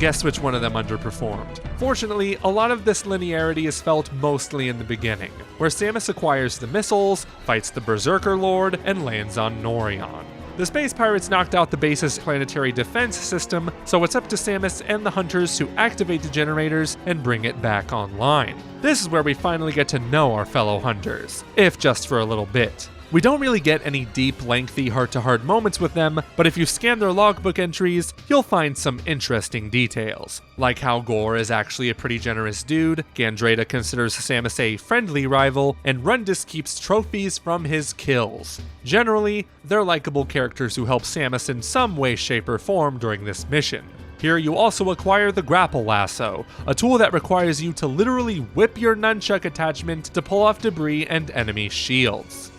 Guess which one of them underperformed? Fortunately, a lot of this linearity is felt mostly in the beginning, where Samus acquires the missiles, fights the Berserker Lord, and lands on Norion. The space pirates knocked out the base's planetary defense system, so it's up to Samus and the hunters to activate the generators and bring it back online. This is where we finally get to know our fellow hunters, if just for a little bit. We don't really get any deep, lengthy, heart-to-heart moments with them, but if you scan their logbook entries, you'll find some interesting details, like how Gore is actually a pretty generous dude, Gandreda considers Samus a friendly rival, and Rundus keeps trophies from his kills. Generally, they're likable characters who help Samus in some way, shape, or form during this mission. Here you also acquire the Grapple Lasso, a tool that requires you to literally whip your nunchuck attachment to pull off debris and enemy shields.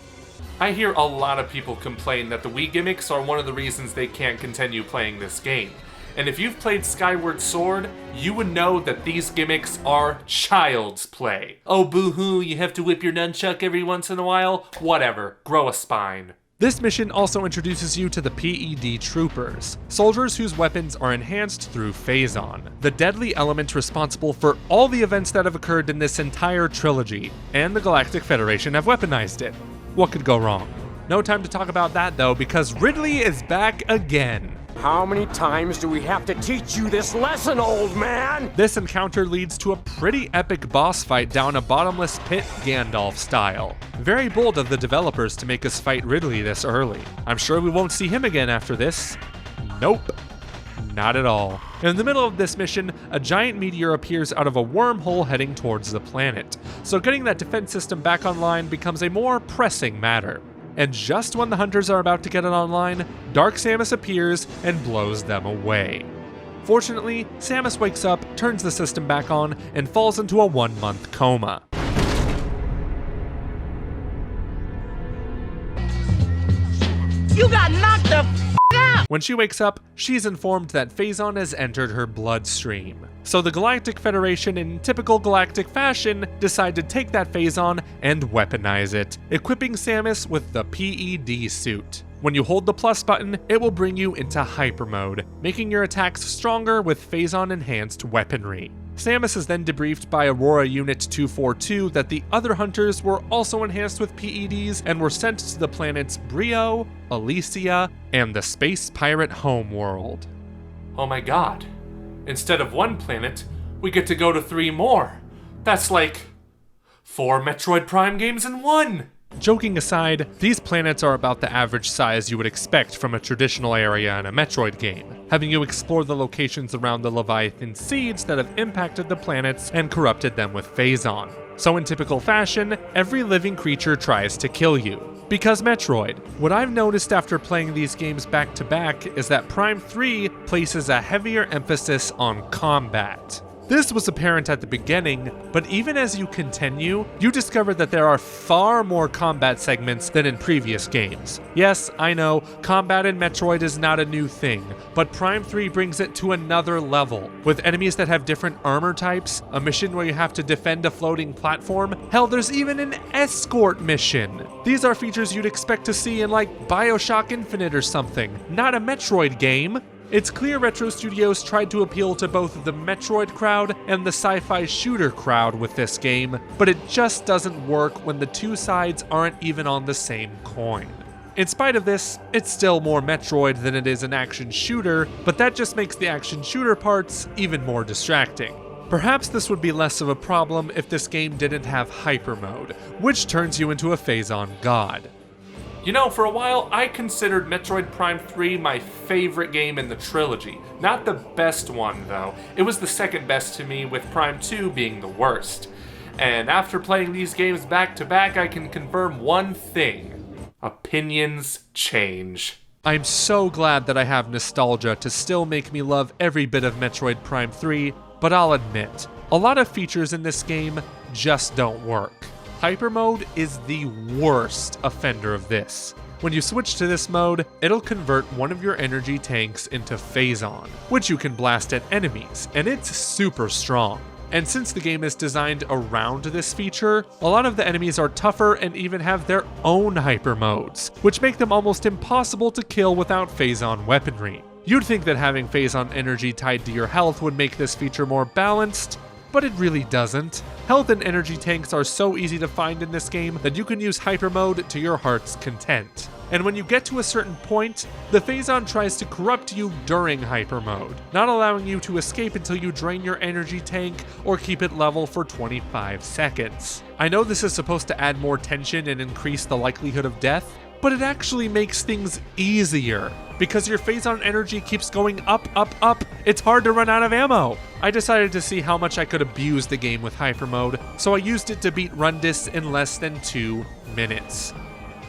I hear a lot of people complain that the Wii gimmicks are one of the reasons they can't continue playing this game. And if you've played Skyward Sword, you would know that these gimmicks are child's play. Oh boo-hoo, you have to whip your nunchuck every once in a while? Whatever, grow a spine. This mission also introduces you to the PED Troopers, soldiers whose weapons are enhanced through Phazon, the deadly element responsible for all the events that have occurred in this entire trilogy, and the Galactic Federation have weaponized it. What could go wrong? No time to talk about that though, because Ridley is back again. How many times do we have to teach you this lesson, old man? This encounter leads to a pretty epic boss fight down a bottomless pit, Gandalf style. Very bold of the developers to make us fight Ridley this early. I'm sure we won't see him again after this. Nope. Not at all. In the middle of this mission, a giant meteor appears out of a wormhole heading towards the planet, so getting that defense system back online becomes a more pressing matter. And just when the hunters are about to get it online, Dark Samus appears and blows them away. Fortunately, Samus wakes up, turns the system back on, and falls into a 1-month coma. You got knocked the f*** out! When she wakes up, she's informed that Phazon has entered her bloodstream. So the Galactic Federation, in typical galactic fashion, decide to take that Phazon and weaponize it, equipping Samus with the PED suit. When you hold the plus button, it will bring you into hyper mode, making your attacks stronger with Phazon-enhanced weaponry. Samus is then debriefed by Aurora Unit 242 that the other hunters were also enhanced with PEDs and were sent to the planets Brio, Elysia, and the space pirate homeworld. Oh my god. Instead of one planet, we get to go to 3 more. That's like 4 Metroid Prime games in one! Joking aside, these planets are about the average size you would expect from a traditional area in a Metroid game, having you explore the locations around the Leviathan seeds that have impacted the planets and corrupted them with Phazon. So in typical fashion, every living creature tries to kill you. Because Metroid. What I've noticed after playing these games back to back is that Prime 3 places a heavier emphasis on combat. This was apparent at the beginning, but even as you continue, you discover that there are far more combat segments than in previous games. Yes, I know, combat in Metroid is not a new thing, but Prime 3 brings it to another level, with enemies that have different armor types, a mission where you have to defend a floating platform, hell, there's even an escort mission! These are features you'd expect to see in like BioShock Infinite or something, not a Metroid game! It's clear Retro Studios tried to appeal to both the Metroid crowd and the sci-fi shooter crowd with this game, but it just doesn't work when the two sides aren't even on the same coin. In spite of this, it's still more Metroid than it is an action shooter, but that just makes the action shooter parts even more distracting. Perhaps this would be less of a problem if this game didn't have Hyper Mode, which turns you into a Phazon god. You know, for a while, I considered Metroid Prime 3 my favorite game in the trilogy. Not the best one, though. It was the second best to me, with Prime 2 being the worst. And after playing these games back to back, I can confirm one thing. Opinions change. I'm so glad that I have nostalgia to still make me love every bit of Metroid Prime 3, but I'll admit, a lot of features in this game just don't work. Hyper Mode is the worst offender of this. When you switch to this mode, it'll convert one of your energy tanks into Phazon, which you can blast at enemies, and it's super strong. And since the game is designed around this feature, a lot of the enemies are tougher and even have their own hyper modes, which make them almost impossible to kill without Phazon weaponry. You'd think that having Phazon energy tied to your health would make this feature more balanced, but it really doesn't. Health and energy tanks are so easy to find in this game that you can use hyper mode to your heart's content. And when you get to a certain point, the Phazon tries to corrupt you during hyper mode, not allowing you to escape until you drain your energy tank or keep it level for 25 seconds. I know this is supposed to add more tension and increase the likelihood of death, but it actually makes things easier. Because your Phazon energy keeps going up, up, up, it's hard to run out of ammo. I decided to see how much I could abuse the game with hyper mode, so I used it to beat Rundis in less than 2 minutes.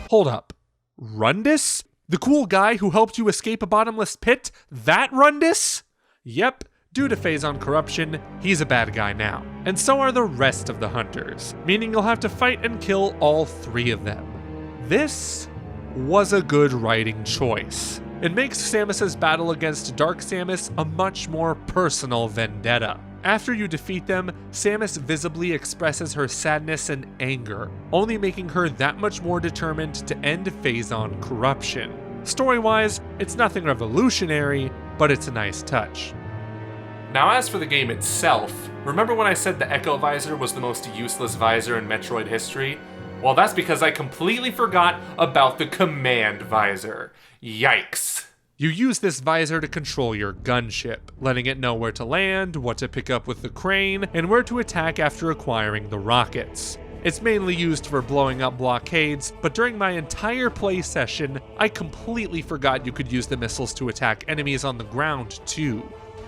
Hold up. Rundis? The cool guy who helped you escape a bottomless pit? That Rundis? Yep, due to Phazon corruption, he's a bad guy now. And so are the rest of the hunters, meaning you'll have to fight and kill all 3 of them. This was a good writing choice. It makes Samus's battle against Dark Samus a much more personal vendetta. After you defeat them, Samus visibly expresses her sadness and anger, only making her that much more determined to end Phazon corruption. Story-wise, it's nothing revolutionary, but it's a nice touch. Now as for the game itself, remember when I said the Echo Visor was the most useless visor in Metroid history? Well, that's because I completely forgot about the Command Visor. Yikes. You use this visor to control your gunship, letting it know where to land, what to pick up with the crane, and where to attack after acquiring the rockets. It's mainly used for blowing up blockades, but during my entire play session, I completely forgot you could use the missiles to attack enemies on the ground too.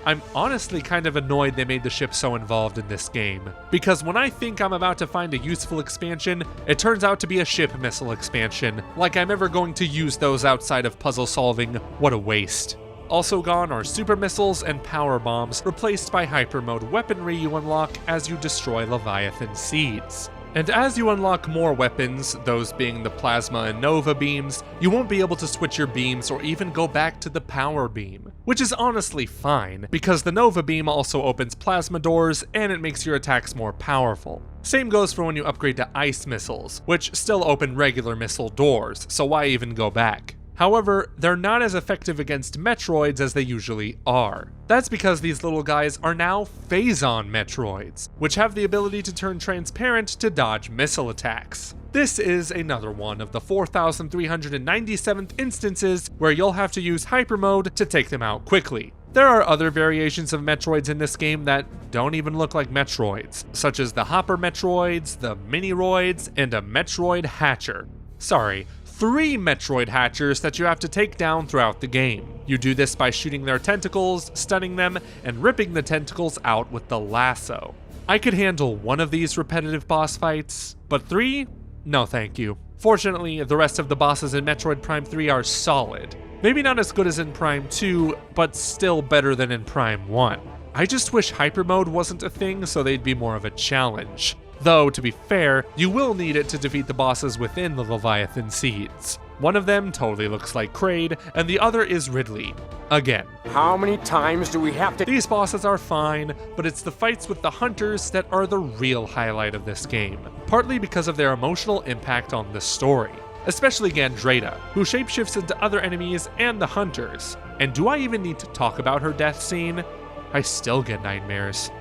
I'm honestly kind of annoyed they made the ship so involved in this game, because when I think I'm about to find a useful expansion, it turns out to be a ship missile expansion. Like I'm ever going to use those outside of puzzle solving. What a waste. Also gone are super missiles and power bombs, replaced by hyper mode weaponry you unlock as you destroy Leviathan seeds. And as you unlock more weapons, those being the Plasma and Nova beams, you won't be able to switch your beams or even go back to the Power Beam. Which is honestly fine, because the Nova beam also opens Plasma doors and it makes your attacks more powerful. Same goes for when you upgrade to Ice missiles, which still open regular missile doors, so why even go back? However, they're not as effective against Metroids as they usually are. That's because these little guys are now Phazon Metroids, which have the ability to turn transparent to dodge missile attacks. This is another one of the 4,397th instances where you'll have to use Hyper Mode to take them out quickly. There are other variations of Metroids in this game that don't even look like Metroids, such as the Hopper Metroids, the Miniroids, and a Metroid Hatcher. Sorry, 3 Metroid Hatchers that you have to take down throughout the game. You do this by shooting their tentacles, stunning them, and ripping the tentacles out with the lasso. I could handle one of these repetitive boss fights, but 3? No thank you. Fortunately, the rest of the bosses in Metroid Prime 3 are solid. Maybe not as good as in Prime 2, but still better than in Prime 1. I just wish Hyper Mode wasn't a thing so they'd be more of a challenge. Though, to be fair, you will need it to defeat the bosses within the Leviathan Seeds. One of them totally looks like Kraid, and the other is Ridley. Again. How many times do we have to— These bosses are fine, but it's the fights with the hunters that are the real highlight of this game, partly because of their emotional impact on the story. Especially Gandreda, who shapeshifts into other enemies and the hunters. And do I even need to talk about her death scene? I still get nightmares.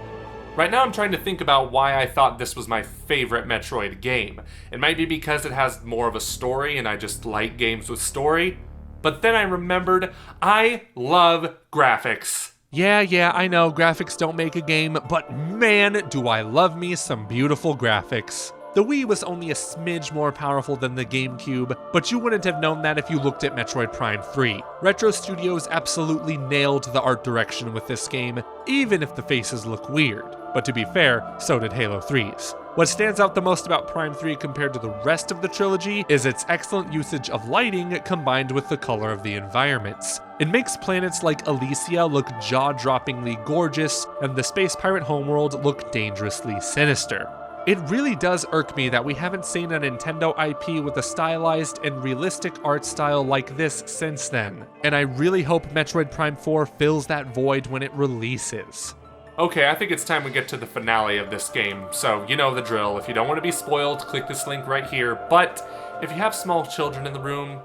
Right now I'm trying to think about why I thought this was my favorite Metroid game. It might be because it has more of a story and I just like games with story, but then I remembered I love graphics. Yeah, I know graphics don't make a game, but man, do I love me some beautiful graphics. The Wii was only a smidge more powerful than the GameCube, but you wouldn't have known that if you looked at Metroid Prime 3. Retro Studios absolutely nailed the art direction with this game, even if the faces look weird. But to be fair, so did Halo 3's. What stands out the most about Prime 3 compared to the rest of the trilogy is its excellent usage of lighting combined with the color of the environments. It makes planets like Elysia look jaw-droppingly gorgeous, and the space pirate homeworld look dangerously sinister. It really does irk me that we haven't seen a Nintendo IP with a stylized and realistic art style like this since then, and I really hope Metroid Prime 4 fills that void when it releases. Okay, I think it's time we get to the finale of this game, so you know the drill. If you don't want to be spoiled, click this link right here, but if you have small children in the room,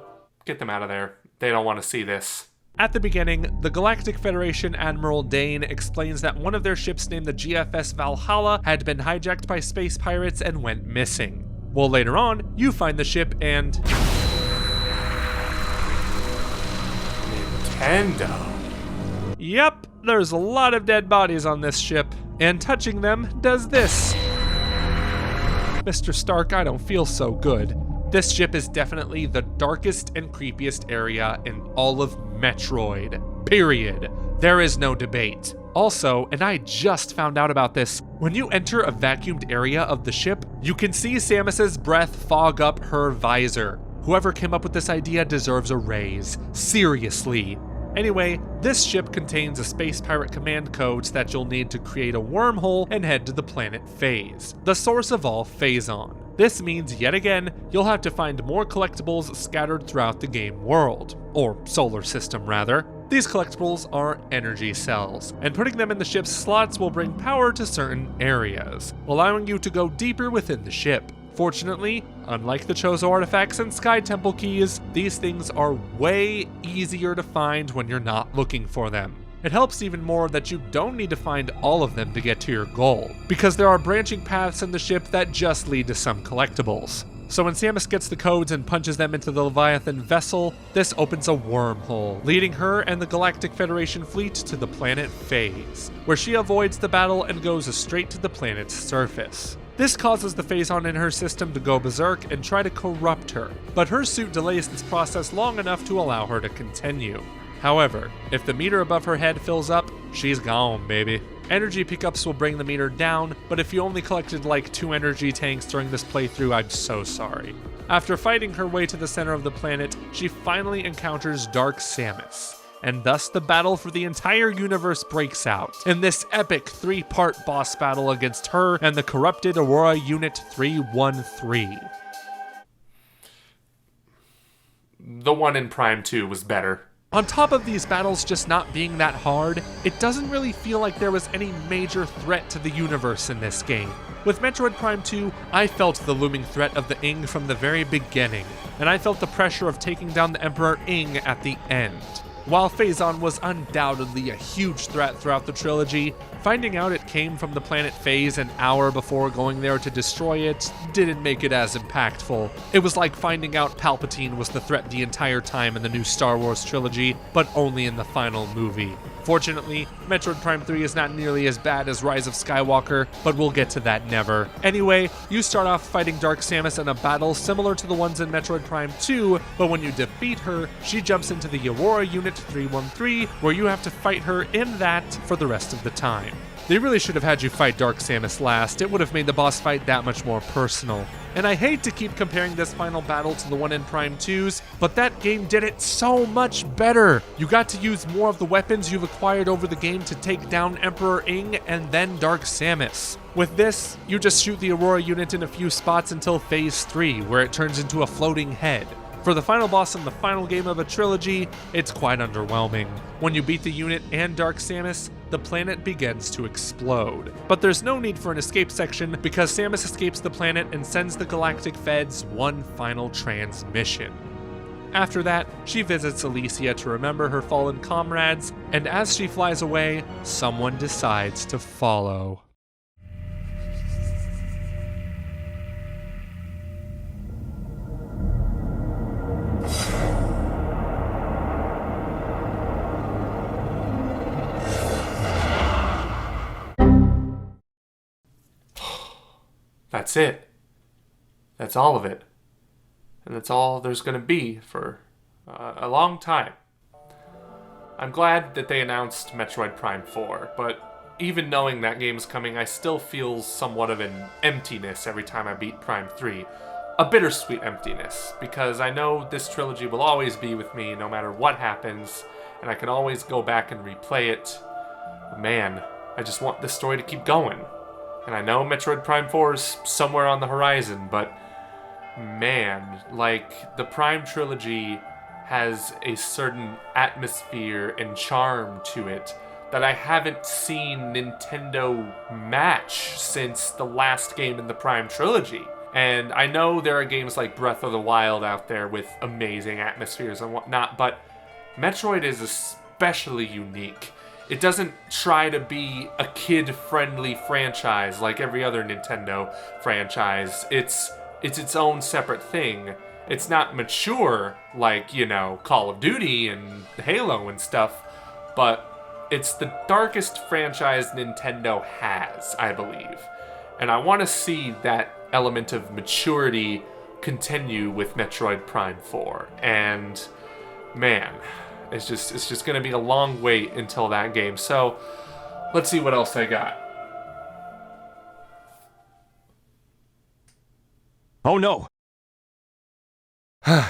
get them out of there. They don't want to see this. At the beginning, the Galactic Federation Admiral Dane explains that one of their ships named the GFS Valhalla had been hijacked by space pirates and went missing. Well, later on, you find the ship and... Nintendo. Yep, there's a lot of dead bodies on this ship, and touching them does this. Mr. Stark, I don't feel so good. This ship is definitely the darkest and creepiest area in all of Metroid. Period. There is no debate. Also, and I just found out about this, when you enter a vacuumed area of the ship, you can see Samus's breath fog up her visor. Whoever came up with this idea deserves a raise. Seriously. Anyway, this ship contains a space pirate command codes that you'll need to create a wormhole and head to the planet Phase, the source of all Phazon. This means, yet again, you'll have to find more collectibles scattered throughout the game world, or solar system rather. These collectibles are energy cells, and putting them in the ship's slots will bring power to certain areas, allowing you to go deeper within the ship. Fortunately, unlike the Chozo artifacts and Sky Temple keys, these things are way easier to find when you're not looking for them. It helps even more that you don't need to find all of them to get to your goal, because there are branching paths in the ship that just lead to some collectibles. So when Samus gets the codes and punches them into the Leviathan vessel, this opens a wormhole, leading her and the Galactic Federation fleet to the planet Phase, where she avoids the battle and goes straight to the planet's surface. This causes the Phazon in her system to go berserk and try to corrupt her, but her suit delays this process long enough to allow her to continue. However, if the meter above her head fills up, she's gone, baby. Energy pickups will bring the meter down, but if you only collected like 2 energy tanks during this playthrough, I'm so sorry. After fighting her way to the center of the planet, she finally encounters Dark Samus, and thus the battle for the entire universe breaks out in this epic 3-part boss battle against her and the corrupted Aurora Unit 313. The one in Prime 2 was better. On top of these battles just not being that hard, it doesn't really feel like there was any major threat to the universe in this game. With Metroid Prime 2, I felt the looming threat of the Ing from the very beginning, and I felt the pressure of taking down the Emperor Ing at the end. While Phazon was undoubtedly a huge threat throughout the trilogy, finding out it came from the planet Phase an hour before going there to destroy it didn't make it as impactful. It was like finding out Palpatine was the threat the entire time in the new Star Wars trilogy, but only in the final movie. Fortunately, Metroid Prime 3 is not nearly as bad as Rise of Skywalker, but we'll get to that never. Anyway, you start off fighting Dark Samus in a battle similar to the ones in Metroid Prime 2, but when you defeat her, she jumps into the Aurora Unit 313, where you have to fight her in that for the rest of the time. They really should have had you fight Dark Samus last. It would have made the boss fight that much more personal. And I hate to keep comparing this final battle to the one in Prime 2's, but that game did it so much better. You got to use more of the weapons you've acquired over the game to take down Emperor Ing and then Dark Samus. With this, you just shoot the Aurora unit in a few spots until Phase 3, where it turns into a floating head. For the final boss in the final game of a trilogy, it's quite underwhelming. When you beat the unit and Dark Samus, the planet begins to explode. But there's no need for an escape section because Samus escapes the planet and sends the Galactic Feds one final transmission. After that, she visits Elysia to remember her fallen comrades, and as she flies away, someone decides to follow. that's it. That's all of it. And that's all there's going to be for a long time. I'm glad that they announced Metroid Prime 4, but even knowing that game's coming, I still feel somewhat of an emptiness every time I beat Prime 3. A bittersweet emptiness, because I know this trilogy will always be with me no matter what happens, and I can always go back and replay it. Man, I just want this story to keep going. And I know Metroid Prime 4 is somewhere on the horizon, but man, like, the Prime Trilogy has a certain atmosphere and charm to it that I haven't seen Nintendo match since the last game in the Prime Trilogy. And I know there are games like Breath of the Wild out there with amazing atmospheres and whatnot, but Metroid is especially unique. It doesn't try to be a kid-friendly franchise like every other Nintendo franchise. It's its own separate thing. It's not mature like, you know, Call of Duty and Halo and stuff, but it's the darkest franchise Nintendo has, I believe. And I want to see that element of maturity continue with Metroid Prime 4. And man, it's just going to be a long wait until that game. So let's see what else I got. Oh no!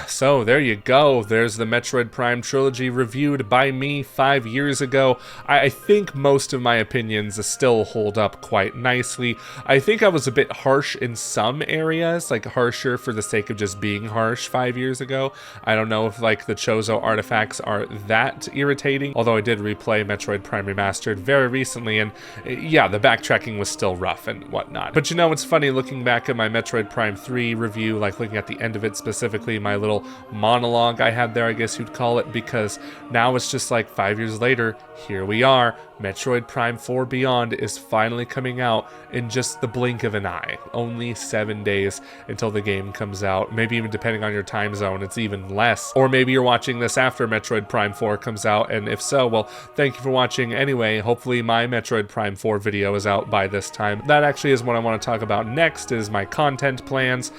So there you go, there's the Metroid Prime Trilogy reviewed by me 5 years ago. I think most of my opinions still hold up quite nicely. I think I was a bit harsh in some areas, like harsher for the sake of just being harsh 5 years ago. I don't know if like the Chozo artifacts are that irritating, although I did replay Metroid Prime Remastered very recently, and yeah, the backtracking was still rough and whatnot. But you know, it's funny looking back at my Metroid Prime 3 review, like looking at the end of it specifically, my little monologue I had there, I guess you'd call it, because now it's just like 5 years later, here we are. Metroid Prime 4 Beyond is finally coming out in just the blink of an eye. Only 7 days until the game comes out. Maybe even depending on your time zone, it's even less. Or maybe you're watching this after Metroid Prime 4 comes out, and if so, well, thank you for watching anyway. Hopefully my Metroid Prime 4 video is out by this time. That actually is what I want to talk about next, is my content plans.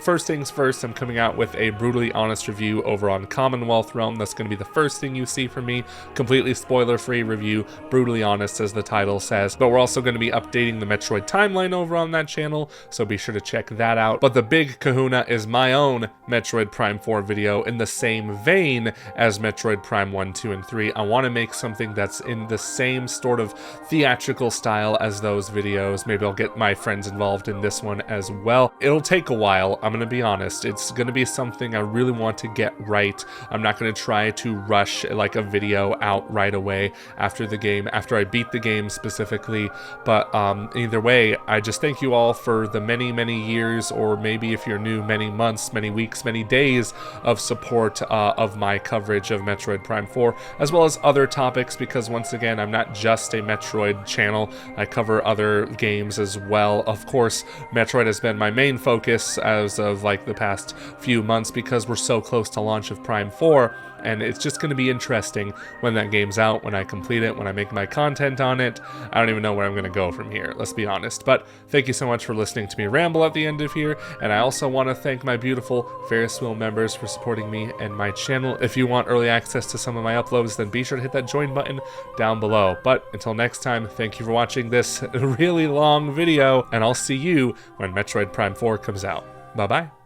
First things first, I'm coming out with a brutally honest review over on Commonwealth Realm. That's going to be the first thing you see from me. Completely spoiler-free review, brutally honest as the title says. But we're also going to be updating the Metroid timeline over on that channel, so be sure to check that out. But the big kahuna is my own Metroid Prime 4 video in the same vein as Metroid Prime 1, 2, and 3. I want to make something that's in the same sort of theatrical style as those videos. Maybe I'll get my friends involved in this one as well. It'll take a while, I'm going to be honest. It's going to be something I really want to get right. I'm not going to try to rush like a video out right away after the game, after I beat the game specifically. But either way, I just thank you all for the many years, or maybe if you're new, many months, many weeks, many days of support of my coverage of Metroid Prime 4, as well as other topics, because once again, I'm not just a Metroid channel. I cover other games as well. Of course, Metroid has been my main focus as of like the past few months, because we're so close to launch of Prime 4, and it's just going to be interesting when that game's out, when I complete it, when I make my content on it. I don't even know where I'm going to go from here, let's be honest. But thank you so much for listening to me ramble at the end of here, and I also want to thank my beautiful Ferris Wheel members for supporting me and my channel. If you want early access to some of my uploads, then be sure to hit that join button down below. But until next time, thank you for watching this really long video, and I'll see you when Metroid Prime 4 comes out. Bye-bye.